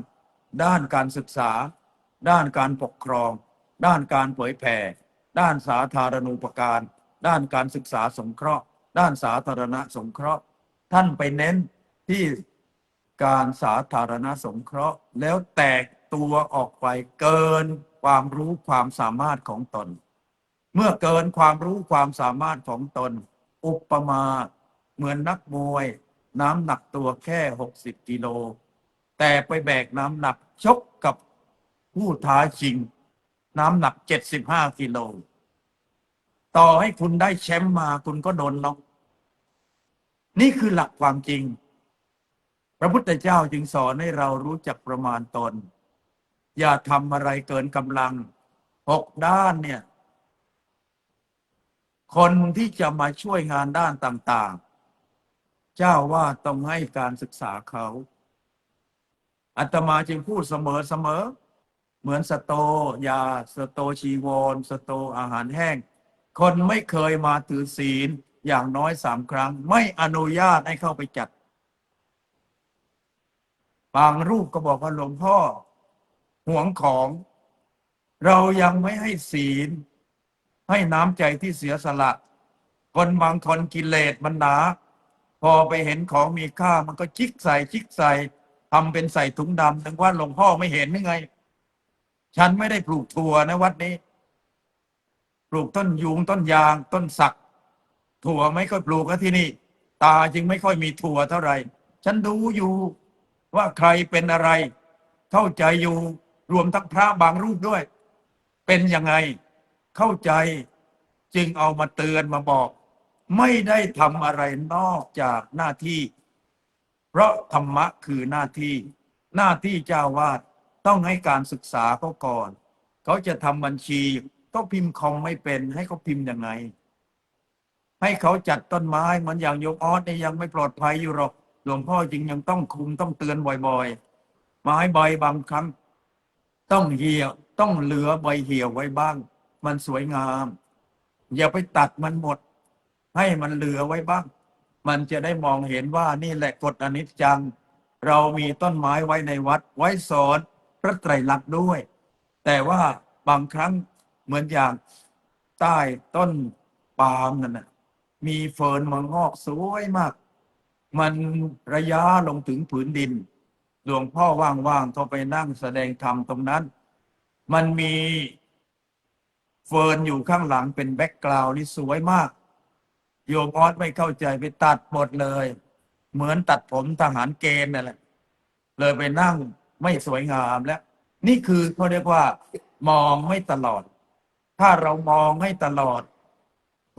ด้านการศึกษาด้านการปกครองด้านการเผยแผ่ด้านสาธารณูปการด้านการศึกษาสงเคราะห์ด้านสาธารณสงเคราะห์ท่านไปเน้นที่การสาธารณสงเคราะห์แล้วแตกตัวออกไปเกินความรู้ความสามารถของตนเมื่อเกินความรู้ความสามารถของตนอุปมาเหมือนนักมวยน้ำหนักตัวแค่60 กิโลแต่ไปแบกน้ำหนักชกกับผู้ท้าชิงน้ำหนัก75 กิโลต่อให้คุณได้แชมป์มาคุณก็โดนน็อกนี่คือหลักความจริงพระพุทธเจ้าจึงสอนให้เรารู้จักประมาณตนอย่าทำอะไรเกินกำลัง6 ด้านเนี่ยคนที่จะมาช่วยงานด้านต่างๆเจ้าว่าต้องให้การศึกษาเขาอาตมาจึงพูดเสมอเหมือนสโตยาสโตชีวรสโตอาหารแห้งคนไม่เคยมาถือศีลอย่างน้อย3 ครั้งไม่อนุญาตให้เข้าไปจัดบางรูปก็บอกว่าหลวงพ่อหวงของเรายังไม่ให้ศีลให้น้ำใจที่เสียสละคนบางคนกิเลสมันหนาพอไปเห็นของมีค่ามันก็จิกใส่ทำเป็นใส่ถุงดำถึงว่าหลวงพ่อไม่เห็นยังไงฉันไม่ได้ปลูกถั่วนะวัดนี้ปลูกต้นยูงต้นยางต้นสักถั่วไม่ค่อยปลูกนะที่นี่ตาจึงไม่ค่อยมีถั่วเท่าไหร่ฉันดูอยู่ว่าใครเป็นอะไรเข้าใจอยู่รวมทั้งพระบางรูปด้วยเป็นยังไงเข้าใจจึงเอามาเตือนมาบอกไม่ได้ทำอะไรนอกจากหน้าที่เพราะธรรมะคือหน้าที่เจ้าวาดต้องให้การศึกษาเขาก่อนเขาจะทำบัญชีก็พิมพ์คอมไม่เป็นให้เขาพิมพ์ยังไงให้เขาจัดต้นไม้มันอย่างโยมออสเนี่ยยังไม่ปลอดภัยอยู่หรอกหลวงพ่อจึงยังต้องคุมต้องเตือนบ่อยๆไม้ใบบางครั้งต้องเหี่ยวต้องเหลือใบเหี่ยวไว้บ้างมันสวยงามอย่าไปตัดมันหมดให้มันเหลือไว้บ้างมันจะได้มองเห็นว่านี่แหละกฎอนิจจังเรามีต้นไม้ไว้ในวัดไว้สอนพระไตรลักษณ์ด้วยแต่ว่าบางครั้งเหมือนอย่างใต้ต้นปาล์มนั่นนะมีเฟิร์นมางอกสวยมากมันระยะลงถึงผืนดินหลวงพ่อว่างๆก็ไปนั่งแสดงธรรมตรงนั้นมันมีเฟิร์นอยู่ข้างหลังเป็นแบ็กกราวด์นี่สวยมากโยมออสไม่เข้าใจไปตัดหมดเลยเหมือนตัดผมทหารเกณฑ์นั่นแหละเลยไปนั่งไม่สวยงามแล้วนี่คือเขาเรียกว่ามองไม่ตลอดถ้าเรามองให้ตลอด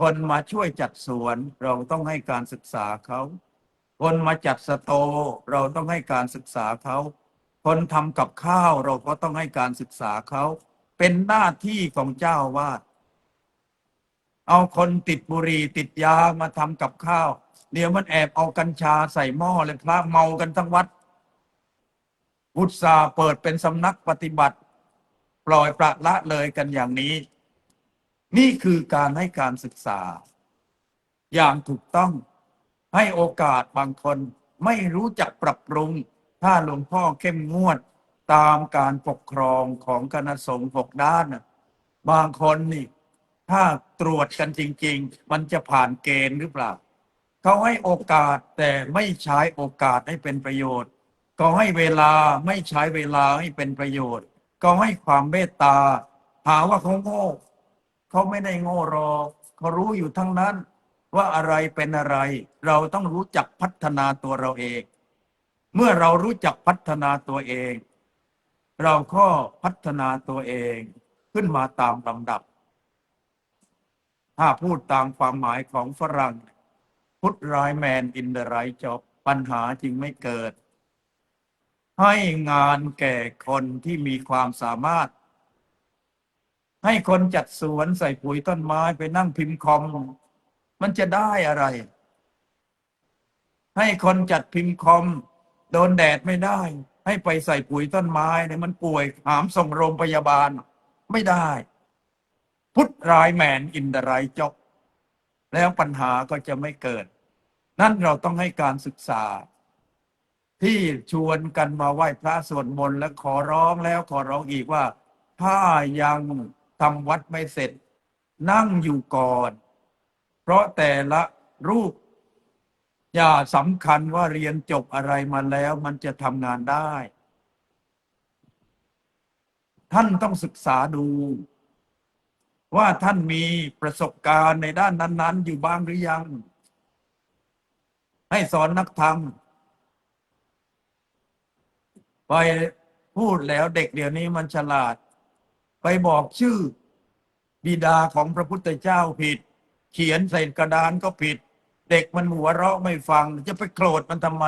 คนมาช่วยจัดสวนเราต้องให้การศึกษาเขาคนมาจัดสโตเราต้องให้การศึกษาเขาคนทำกับข้าวเราก็ต้องให้การศึกษาเขาเป็นหน้าที่ของเจ้าวาดเอาคนติดบุหรี่ติดยามาทำกับข้าวเดี๋ยวมันแอบเอากัญชาใส่หม้อเลยพระเมากันทั้งวัดอุตส่าห์เปิดเป็นสำนักปฏิบัติปล่อยปละละเลยกันอย่างนี้นี่คือการให้การศึกษาอย่างถูกต้องให้โอกาสบางคนไม่รู้จักปรับปรุง ถ้าหลวงพ่อเข้มงวดตามการปกครองของคณะสงฆ์6 ด้านบางคนนี่ถ้าตรวจกันจริงๆมันจะผ่านเกณฑ์หรือเปล่าเขาให้โอกาสแต่ไม่ใช้โอกาสให้เป็นประโยชน์ก็ให้เวลาไม่ใช้เวลาให้เป็นประโยชน์ก็ให้ความเมตตาหาว่าเขาโง่เขาไม่ได้โง่หรอกเขารู้อยู่ทั้งนั้นว่าอะไรเป็นอะไรเราต้องรู้จักพัฒนาตัวเราเองเมื่อเรารู้จักพัฒนาตัวเองเราก็พัฒนาตัวเองขึ้นมาตามลำดับถ้าพูดตามความหมายของฝรั่ง Put right man in the right job ปัญหาจึงไม่เกิดให้งานแก่คนที่มีความสามารถให้คนจัดสวนใส่ปุ๋ยต้นไม้ไปนั่งพิมพ์คอมมันจะได้อะไรให้คนจัดพิมพ์คอมโดนแดดไม่ได้ให้ไปใส่ปุ๋ยต้นไม้เนี่ยมันป่วยหามส่งโรงพยาบาลไม่ได้พุทธรายแมนอินเดไรจบแล้วปัญหาก็จะไม่เกิดนั่นเราต้องให้การศึกษาที่ชวนกันมาไหว้พระสวดมนต์และขอร้องแล้วขอร้องอีกว่าถ้ายังทำวัดไม่เสร็จนั่งอยู่ก่อนเพราะแต่ละรูปอย่าสำคัญว่าเรียนจบอะไรมาแล้วมันจะทำงานได้ ท่านต้องศึกษาดูว่าท่านมีประสบการณ์ในด้านนั้นๆอยู่บ้างหรือยังให้สอนนักธรรมไปพูดแล้วเด็กเดี๋ยวนี้มันฉลาดไปบอกชื่อบิดาของพระพุทธเจ้าผิดเขียนใส่กระดานก็ผิดเด็กมันหัวเราะไม่ฟังจะไปโกรธมันทำไม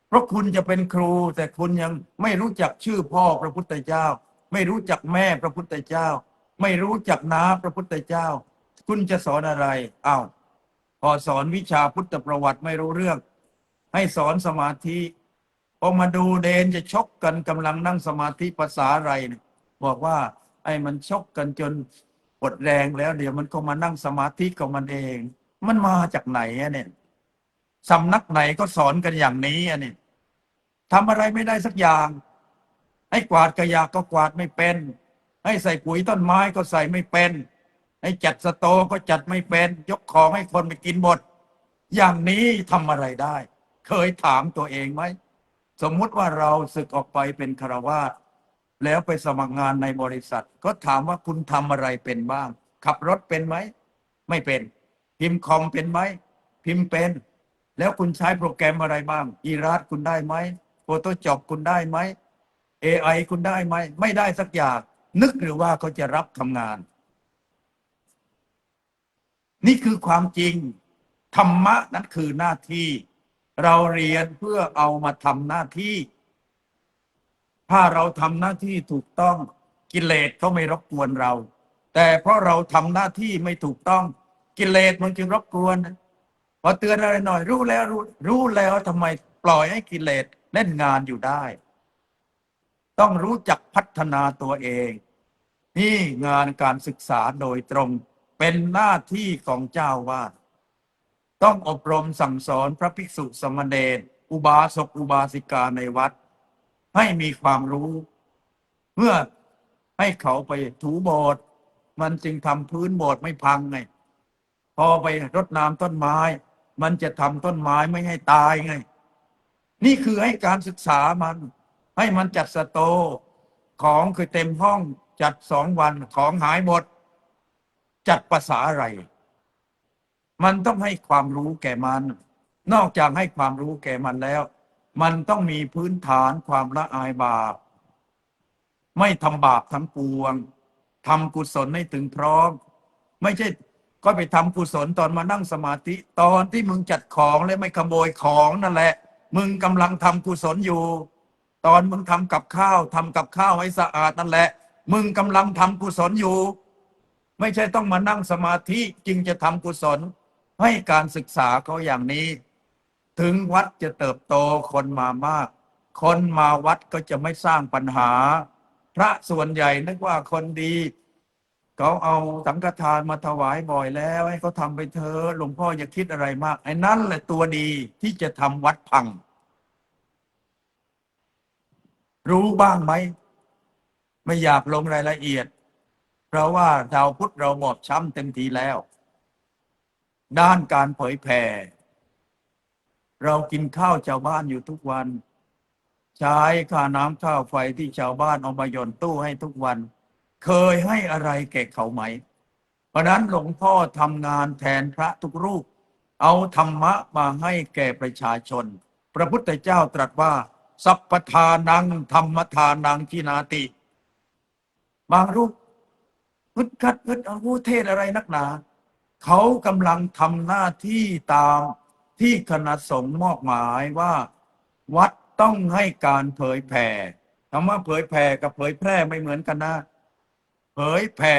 เพราะคุณจะเป็นครูแต่คุณยังไม่รู้จักชื่อพ่อพระพุทธเจ้าไม่รู้จักแม่พระพุทธเจ้าไม่รู้จักน้าพระพุทธเจ้าคุณจะสอนอะไรอ้าวพอสอนวิชาพุทธประวัติไม่รู้เรื่องให้สอนสมาธิพอมาดูเดนจะชกกันกำลังนั่งสมาธิภาษาอะไรเนี่ยบอกว่าไอ้มันชกกันจนหมดแรงแล้วเดี๋ยวมันก็มานั่งสมาธิกับมันเองมันมาจากไหนเนี่ยสำนักไหนก็สอนกันอย่างนี้เนี่ยทำอะไรไม่ได้สักอย่างให้กวาดกระยาก็กวาดไม่เป็นให้ใส่ปุ๋ยต้นไม้ก็ใส่ไม่เป็นให้จัดสโตก็จัดไม่เป็นยกของให้คนไปกินหมดอย่างนี้ทำอะไรได้เคยถามตัวเองไหมสมมุติว่าเราสึกออกไปเป็นฆราวาสแล้วไปสมัครงานในบริษัทก็ถามว่าคุณทำอะไรเป็นบ้างขับรถเป็นไหมไม่เป็นพิมพ์คอมเป็นไหมพิมพ์เป็นแล้วคุณใช้โปรแกรมอะไรบ้างอีราสคุณได้ไหมโฟโต้จ็อบคุณได้ไหม AI คุณได้ไหมไม่ได้สักอย่างนึกหรือว่าเขาจะรับทำงานนี่คือความจริงธรรมะนั้นคือหน้าที่เราเรียนเพื่อเอามาทำหน้าที่ถ้าเราทำหน้าที่ถูกต้องกิเลสเขาไม่รบกวนเราแต่เพราะเราทำหน้าที่ไม่ถูกต้องกิเลสมันจึงรบกวนพอเตือนอะไรหน่อยรู้แล้วทำไมปล่อยให้กิเลสเล่นงานอยู่ได้ต้องรู้จักพัฒนาตัวเองนี่งานการศึกษาโดยตรงเป็นหน้าที่ของเจ้าวาดต้องอบรมสั่งสอนพระภิกษุสมณเณรอุบาสกอุบาสิกาในวัดให้มีความรู้เมื่อให้เขาไปถูโบสถ์มันจึงทำพื้นโบสถ์ไม่พังไงพอไปรดน้ำต้นไม้มันจะทำต้นไม้ไม่ให้ตายไงนี่คือให้การศึกษามันให้มันจัดสโตของคือเต็มห้องจัด2 วันของหายหมดจัดภาษาอะไรมันต้องให้ความรู้แก่มันนอกจากให้ความรู้แก่มันแล้วมันต้องมีพื้นฐานความละอายบาปไม่ทำบาปทั้งปวงทำกุศลให้ถึงพร้อมไม่ใช่ก็ไปทำกุศลตอนมานั่งสมาธิตอนที่มึงจัดของและไม่ขโมยของนั่นแหละมึงกำลังทำกุศลอยู่ตอนมึงทำกับข้าวให้สะอาดนั่นแหละมึงกำลังทำกุศลอยู่ไม่ใช่ต้องมานั่งสมาธิจึงจะทำกุศลให้การศึกษาเขาอย่างนี้ถึงวัดจะเติบโตคนมามากคนมาวัดก็จะไม่สร้างปัญหาพระส่วนใหญ่นึกว่าคนดีเขาเอาสังฆทานมาถวายบ่อยแล้วให้เขาทำไปเถอะหลวงพ่ออย่าคิดอะไรมากไอ้นั่นแหละตัวดีที่จะทำวัดพัง รู้บ้างไหมไม่อยากลงรายละเอียดเพราะว่าชาวพุทธเราบอบช้ำเต็มทีแล้วด้านการเผยแผ่เรากินข้าวชาวบ้านอยู่ทุกวันใช้ค่าน้ำค่าไฟที่ชาวบ้านเอามาหย่อนตู้ให้ทุกวันเคยให้อะไรแก่เขาไหมเพราะนั้นหลวงพ่อทำงานแทนพระทุกรูปเอาธรรมะมาให้แก่ประชาชนพระพุทธเจ้าตรัสว่าสัพพทานังธรรมทานังทินาติบางรูปพึดคัดพึดเอาเทศอะไรนักหนาเขากำลังทำหน้าที่ตามที่คณะสงฆ์มอบหมายว่าวัดต้องให้การเผยแผ่คำว่าเผยแผ่กับเผยแพร่ไม่เหมือนกันนะเผยแผ่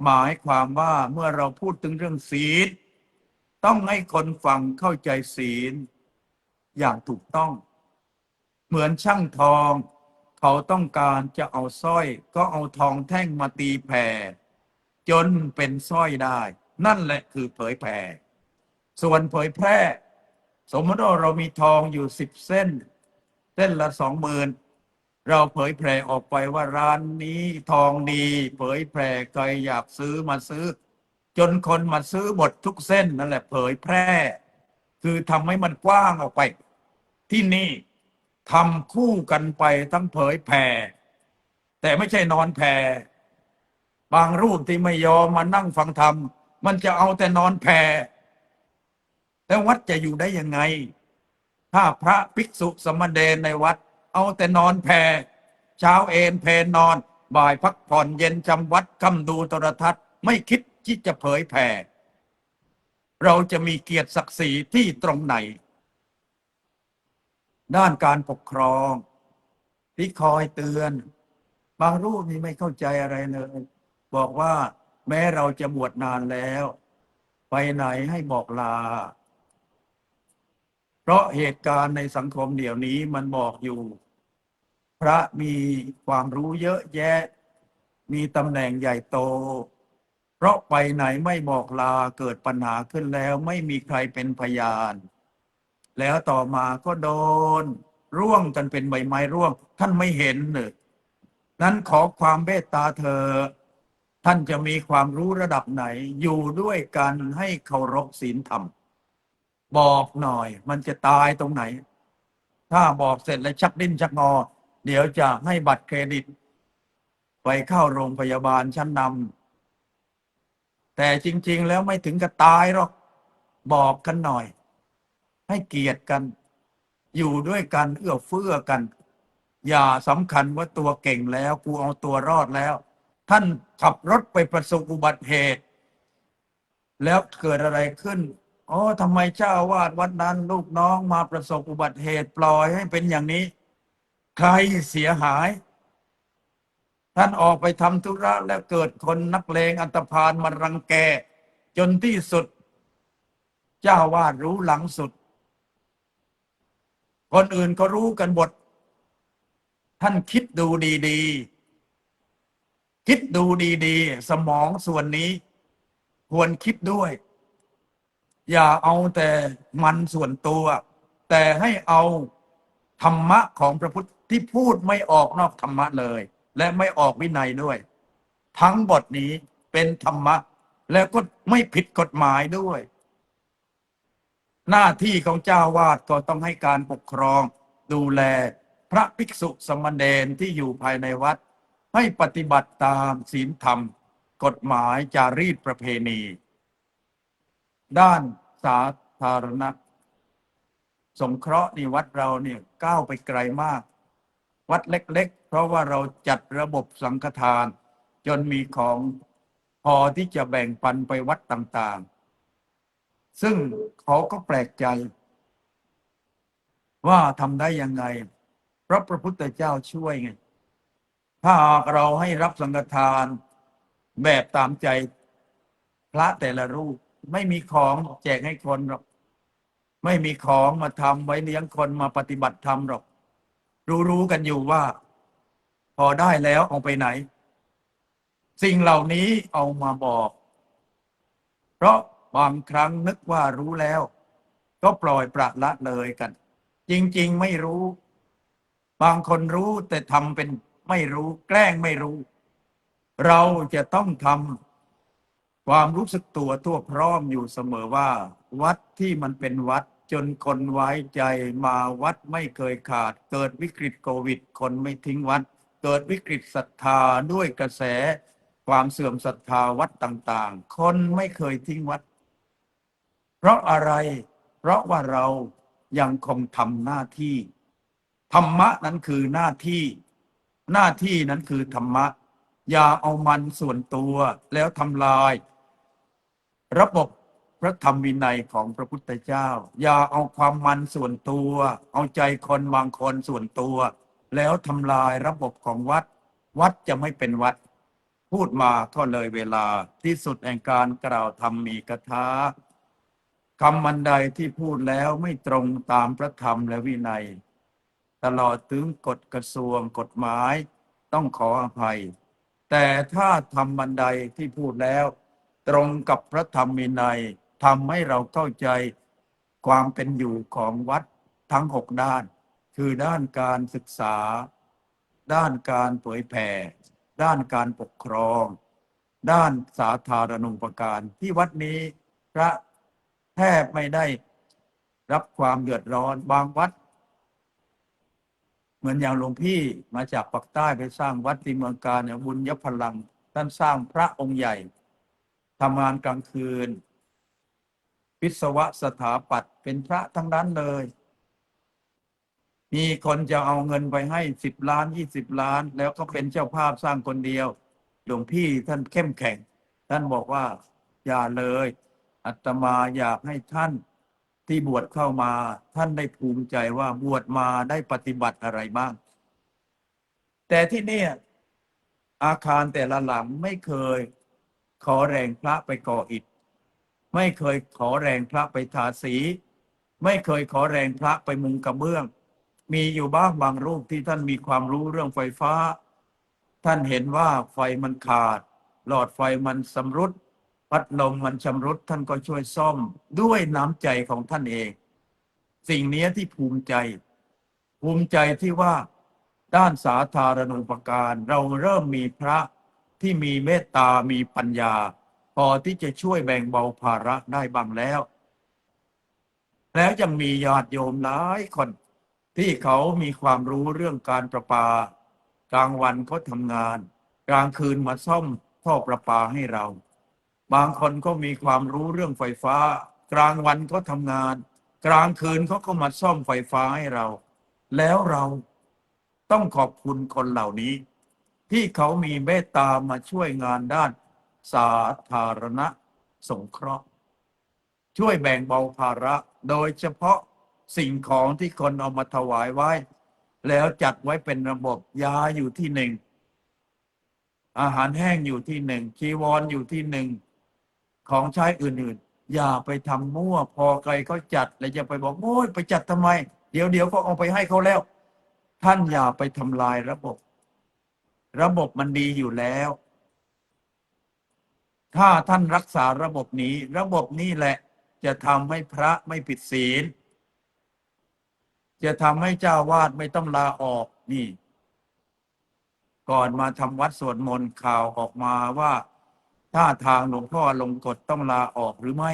หมายความว่าเมื่อเราพูดถึงเรื่องศีลต้องให้คนฟังเข้าใจศีลอย่างถูกต้องเหมือนช่างทองเขาต้องการจะเอาสร้อยก็เอาทองแท่งมาตีแผ่จนเป็นสร้อยได้นั่นแหละคือเผยแผ่ส่วนเผยแพร่สมมติว่าเรามีทองอยู่10 เส้นเส้นละ20,000เราเผยแผ่ออกไปว่าร้านนี้ทองดีเผยแผ่ใครอยากซื้อมาซื้อจนคนมาซื้อหมดทุกเส้นนั่นแหละเผยแพร่คือทำให้มันกว้างออกไปที่นี่ทำคู่กันไปทั้งเผยแผ่แต่ไม่ใช่นอนแผ่บางรูปที่ไม่ยอมมานั่งฟังธรรมมันจะเอาแต่นอนแผ่แล้ววัดจะอยู่ได้ยังไงถ้าพระภิกษุสมณเณรในวัดเอาแต่นอนแผ่เช้าเอนเพนนอนบ่ายพักผ่อนเย็นจำวัดค่ำดูโทรทัศน์ไม่คิดที่จะเผยแผ่เราจะมีเกียรติศักดิ์ศรีที่ตรงไหนด้านการปกครองที่คอยเตือนบางรูปนี่ไม่เข้าใจอะไรเลยบอกว่าแม้เราจะบวชนานแล้วไปไหนให้บอกลาเพราะเหตุการณ์ในสังคมเดี๋ยวนี้มันบอกอยู่พระมีความรู้เยอะแยะมีตำแหน่งใหญ่โตเพราะไปไหนไม่บอกลาเกิดปัญหาขึ้นแล้วไม่มีใครเป็นพยานแล้วต่อมาก็โดนร่วงกันเป็นใบไม้ร่วงท่านไม่เห็นเลยนั้นขอความเมตตาเธอท่านจะมีความรู้ระดับไหนอยู่ด้วยกันให้เคารพศีลธรรมบอกหน่อยมันจะตายตรงไหนถ้าบอกเสร็จแล้วชักดิ้นชักงอเดี๋ยวจะให้บัตรเครดิตไปเข้าโรงพยาบาลชั้นนำแต่จริงๆแล้วไม่ถึงกับตายหรอกบอกกันหน่อยให้เกียรติกันอยู่ด้วยกันเอื้อเฟื้อกันอย่าสำคัญว่าตัวเก่งแล้วกูเอาตัวรอดแล้วท่านขับรถไปประสบอุบัติเหตุแล้วเกิดอะไรขึ้นอ๋อทำไมเจ้าอาวาสวัดนั้นลูกน้องมาประสบอุบัติเหตุปล่อยให้เป็นอย่างนี้ใครเสียหายท่านออกไปทำธุระแล้วเกิดคนนักเลงอันธพาลมารังแกจนที่สุดเจ้าอาวาสรู้หลังสุดคนอื่นก็รู้กันหมดท่านคิดดูดีๆคิดดูดีๆสมองส่วนนี้ควรคิดด้วยอย่าเอาแต่มันส่วนตัวแต่ให้เอาธรรมะของพระพุทธที่พูดไม่ออกนอกธรรมะเลยและไม่ออกวินัยด้วยทั้งบทนี้เป็นธรรมะแล้วก็ไม่ผิดกฎหมายด้วยหน้าที่ของเจ้าวาดก็ต้องให้การปกครองดูแลพระภิกษุสมณเณรที่อยู่ภายในวัดให้ปฏิบัติตามศีลธรรมกฎหมายจารีตประเพณีด้านสาธารณะสงเคราะห์นี่วัดเราเนี่ยก้าวไปไกลมากวัดเล็กๆเพราะว่าเราจัดระบบสังฆทานจนมีของพอที่จะแบ่งปันไปวัดต่างๆซึ่งเขาก็แปลกใจว่าทำได้ยังไงเพราะพระพุทธเจ้าช่วยไงถ้าเราให้รับสังฆทานแบบตามใจพระแต่ละรูปไม่มีของแจกให้คนหรอกไม่มีของมาทำไว้เลี้ยงคนมาปฏิบัติธรรมหรอกรู้กันอยู่ว่าพอได้แล้วเอาไปไหนสิ่งเหล่านี้เอามาบอกเพราะบางครั้งนึกว่ารู้แล้วก็ปล่อยปละละเลยกันจริงๆไม่รู้ บางคนรู้แต่ทำเป็นไม่รู้แกล้งไม่รู้ เราจะต้องทำความรู้สึกตัวทั่วพร้อมอยู่เสมอว่า วัดที่มันเป็นวัดจนคนไว้ใจมาวัดไม่เคยขาด เกิดวิกฤตโควิดคนไม่ทิ้งวัด เกิดวิกฤตศรัทธาด้วยกระแสความเสื่อมศรัทธาวัดต่างๆ คนไม่เคยทิ้งวัด เพราะอะไร เพราะว่าเรายังคงทำหน้าที่ธรรมะนั้นคือหน้าที่หน้าที่นั้นคือธรรมะอย่าเอามันส่วนตัวแล้วทำลายระบบพระธรรมวินัยของพระพุทธเจ้าอย่าเอาความมันส่วนตัวเอาใจคนบางคนส่วนตัวแล้วทำลายระบบของวัดวัดจะไม่เป็นวัดพูดมาก็เลยเวลาที่สุดแห่งการกล่าวธรรมมีคาถาคำมันใดที่พูดแล้วไม่ตรงตามพระธรรมและวินัยตลอดถึงกฎกระทรวงกฎหมายต้องขออภัยแต่ถ้าทำมันใดที่พูดแล้วตรงกับพระธรรมวินัยทำให้เราเข้าใจความเป็นอยู่ของวัดทั้ง6ด้านคือด้านการศึกษาด้านการเผยแผ่ด้านการปกครองด้านสาธารณูปการที่วัดนี้พระแทบไม่ได้รับความเดือดร้อนบางวัดเหมือนอย่างหลวงพี่มาจากปากใต้ไปสร้างวัดที่เมืองกาญเนี่ยบุญยพลังท่านสร้างพระองค์ใหญ่ทำงานกลางคืนวิศวะสถาปัตย์เป็นพระทั้งนั้นเลยมีคนจะเอาเงินไปให้10 ล้าน20 ล้านแล้วก็เป็นเจ้าภาพสร้างคนเดียวหลวงพี่ท่านเข้มแข็งท่านบอกว่าอย่าเลยอาตมาอยากให้ท่านที่บวชเข้ามาท่านได้ภูมิใจว่าบวชมาได้ปฏิบัติอะไรบ้างแต่ที่นี่อาคารแต่ละหลังไม่เคยขอแรงพระไปก่ออิฐไม่เคยขอแรงพระไปทาสีไม่เคยขอแรงพระไปมุงกระเบื้องมีอยู่บ้างบางรูปที่ท่านมีความรู้เรื่องไฟฟ้าท่านเห็นว่าไฟมันขาดหลอดไฟมันชำรุดพัดลมมันชำรุดท่านก็ช่วยซ่อมด้วยน้ำใจของท่านเองสิ่งนี้ที่ภูมิใจที่ว่าด้านสาธารณูปการเราเริ่มมีพระที่มีเมตตามีปัญญาพอที่จะช่วยแบ่งเบาภาระได้บ้างแล้วยังมีญาติโยมหลายคนที่เขามีความรู้เรื่องการประปากลางวันเขาทำงานกลางคืนมาซ่อมท่อประปาให้เราบางคนก็มีความรู้เรื่องไฟฟ้ากลางวันก็ทำงานกลางคืนเขาก็มาซ่อมไฟฟ้าให้เราแล้วเราต้องขอบคุณคนเหล่านี้ที่เขามีเมตตามาช่วยงานด้านสาธารณสงเคราะห์ช่วยแบ่งเบาภาระโดยเฉพาะสิ่งของที่คนเอามาถวายไว้แล้วจัดไว้เป็นระบบยาอยู่ที่หนึ่งอาหารแห้งอยู่ที่หนึ่งจีวรอยู่ที่หนึ่งของใช้อื่นๆอย่าไปทำมั่วพอใครเขาจัดแล้วจะไปบอกโอ้ยไปจัดทำไมเดี๋ยวก็เอาไปให้เขาแล้วท่านอย่าไปทำลายระบบมันดีอยู่แล้วถ้าท่านรักษาระบบนี้แหละจะทำให้พระไม่ผิดศีลจะทำให้เจ้าวาดไม่ต้องลาออกนี่ก่อนมาทำวัดสวดมนต์ข่าวออกมาว่าถ้าทางหลวงพ่อลงกฎต้องลาออกหรือไม่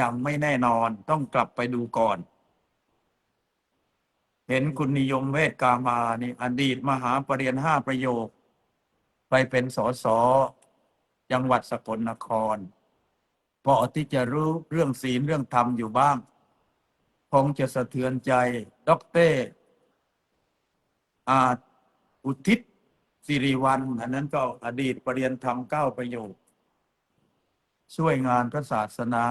ยังไม่แน่นอนต้องกลับไปดูก่อนเห็นคุณนิยมเวทกามานี่อดีตมหาปรริญญา5 ประโยคไปเป็นสสจังหวัดสกลนครพอที่จะรู้เรื่องศีลเรื่องธรรมอยู่บ้างคงจะสะเทือนใจด็อกเตอร์อุทิศสิริวัลย์อันนั้นก็อดีตปรริญญาธรรม9 ประโยคช่วยงานพระศาสนา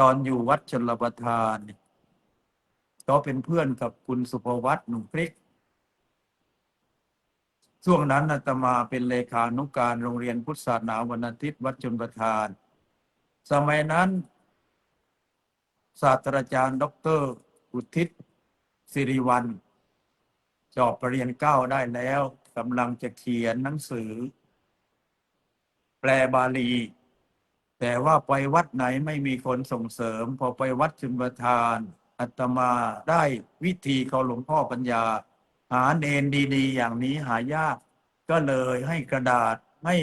ตอนอยู่วัดชลประทานก็เป็นเพื่อนกับคุณสุภวัฒน์หนุ่มพริกช่วงนั้นอาตมาเป็นเลขานุการโรงเรียนพุทธศาสนาวันอาทิตย์วัดชลประทานสมัยนั้นศาสตราจารย์ดร.อุทิศสิริวัลย์จบปรริญญา9ได้แล้วกำลังจะเขียนหนังสือแปลบาลีแต่ว่าไปวัดไหนไม่มีคนส่งเสริมพอไปวัดชลประทานอาตมาได้วิธีของหลวงพ่อปัญญา หาเนนดีๆอย่างนี้หายาก ก็เลยให้กระดาษให้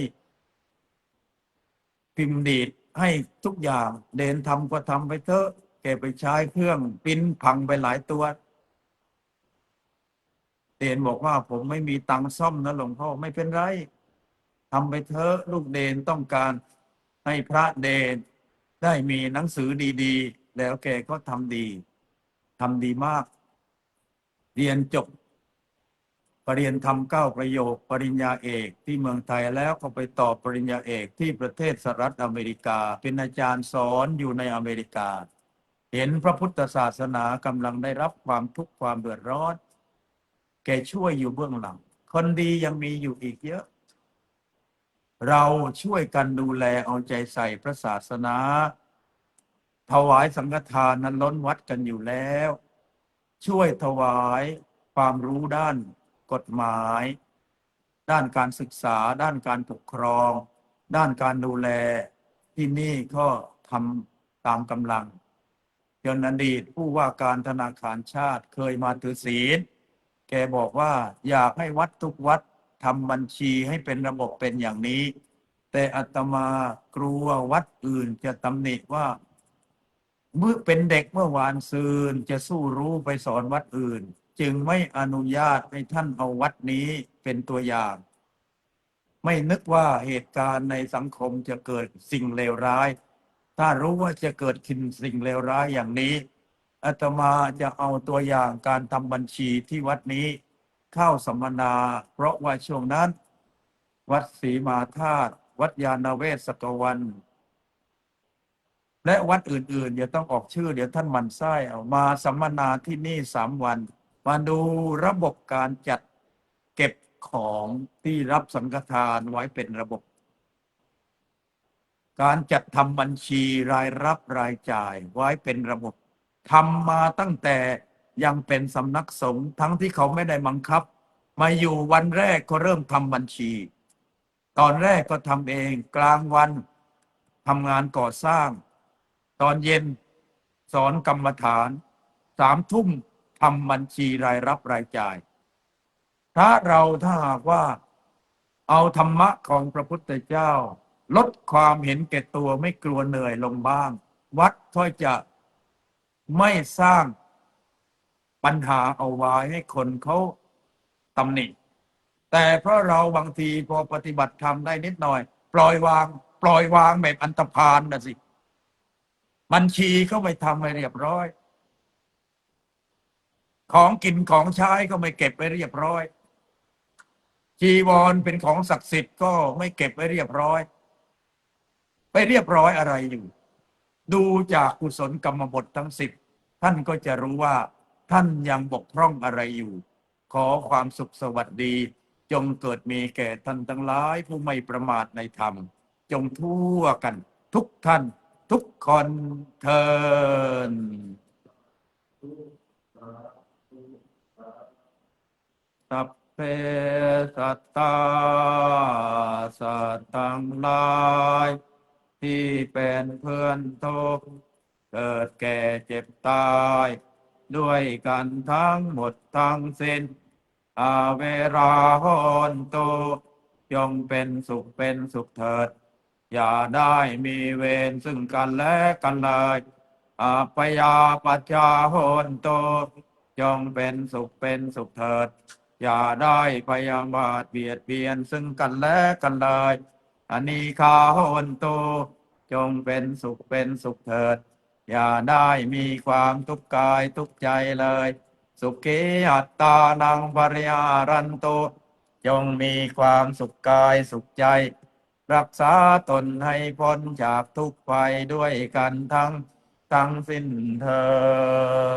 พิมพ์ดีดให้ทุกอย่างเดนทำก็ทำไปเถอะแกไปใช้เครื่องปริ้นพังไปหลายตัวเดนบอกว่าผมไม่มีตังค์ซ่อมนะหลวงพ่อไม่เป็นไรทำไปเถอะลูกเดนต้องการให้พระเดนได้มีหนังสือดีๆแล้วแกก็ทำดีมากเรียนจบปริญญาธรรม9 ประโยคปริญญาเอกที่เมืองไทยแล้วก็ไปต่อปริญญาเอกที่ประเทศสหรัฐอเมริกาเป็นอาจารย์สอนอยู่ในอเมริกาเห็นพระพุทธศาสนากำลังได้รับความทุกข์ความเดือดร้อนแกช่วยอยู่เบื้องหลังคนดียังมีอยู่อีกเยอะเราช่วยกันดูแลเอาใจใส่พระศาสนาถวายสังฆทานนั้นล้นวัดกันอยู่แล้วช่วยถวายความรู้ด้านกฎหมายด้านการศึกษาด้านการปกครองด้านการดูแลที่นี่ก็ทำตามกำลังจนอดีตผู้ว่าการธนาคารชาติเคยมาถือศีลแกบอกว่าอยากให้วัดทุกวัดทำบัญชีให้เป็นระบบเป็นอย่างนี้แต่อาตมากลัววัดอื่นจะตำหนิว่าเมื่อเป็นเด็กเมื่อวานซืนจะสู้รู้ไปสอนวัดอื่นจึงไม่อนุญาตให้ท่านเอาวัดนี้เป็นตัวอย่างไม่นึกว่าเหตุการณ์ในสังคมจะเกิดสิ่งเลวร้ายถ้ารู้ว่าจะเกิดขึ้นสิ่งเลวร้ายอย่างนี้อาตมาจะเอาตัวอย่างการทำบัญชีที่วัดนี้เข้าสัมมนาเพราะว่าช่วงนั้นวัดศรีมาธาตุวัดยาณเวศกวันและวัดอื่นๆอย่าต้องออกชื่อเดี๋ยวท่านมันไส้เอามาสัมมนาที่นี่3 วันมาดูระบบการจัดเก็บของที่รับสังฆทานไว้เป็นระบบการจัดทำบัญชีรายรับรายจ่ายไว้เป็นระบบทำมาตั้งแต่ยังเป็นสำนักสงฆ์ทั้งที่เขาไม่ได้บังคับมาอยู่วันแรกก็เริ่มทำบัญชีตอนแรกก็ทำเองกลางวันทำงานก่อสร้างตอนเย็นสอนกรรมฐาน3 ทุ่มทำบัญชีรายรับรายจ่ายถ้าเราถ้าหากว่าเอาธรรมะของพระพุทธเจ้าลดความเห็นแก่ตัวไม่กลัวเหนื่อยลงบ้างวัดก็จะไม่สร้างปัญหาเอาไว้ให้คนเขาตำหนิแต่เพราะเราบางทีพอปฏิบัติธรรมได้นิดหน่อยปล่อยวางแบบอันธพาลนะสิบัญชีก็ไม่ทำให้เรียบร้อยของกินของใช้ก็ไม่เก็บไว้เรียบร้อยจีวรเป็นของศักดิ์สิทธิ์ก็ไม่เก็บไว้เรียบร้อยไปเรียบร้อยอะไรอยู่ดูจากกุศลกรรมบททั้ง10ท่านก็จะรู้ว่าท่านยังบกพร่องอะไรอยู่ขอความสุขสวัสดีจงเกิดมีแก่ท่านทั้งหลายผู้ไม่ประมาทในธรรมจงทั่วกันทุกท่านทุกคนเทินสัพเพสัตตาสัตว์ทั้งหลายที่เป็นเพื่อนทุกข์เกิดแก่เจ็บตายด้วยกันทั้งหมดทั้งสิ้นอาเวราหนตุจงเป็นสุขเถิดอย่าได้มีเวรซึ่งกันและกันเลยอัปยาปัจจาโหนตุจงเป็นสุขเถิดอย่าได้พยาบาทเบียดเบียนซึ่งกันและกันเลยอนีฆาโหนตุจงเป็นสุขเถิดอย่าได้มีความทุกข์กายทุกข์ใจเลยสุขีอัตตานังปริหารันตุจงมีความสุขกายสุขใจรักษาตนให้พ้นจากทุกข์ภัยด้วยกันทั้งสิ้นเถิด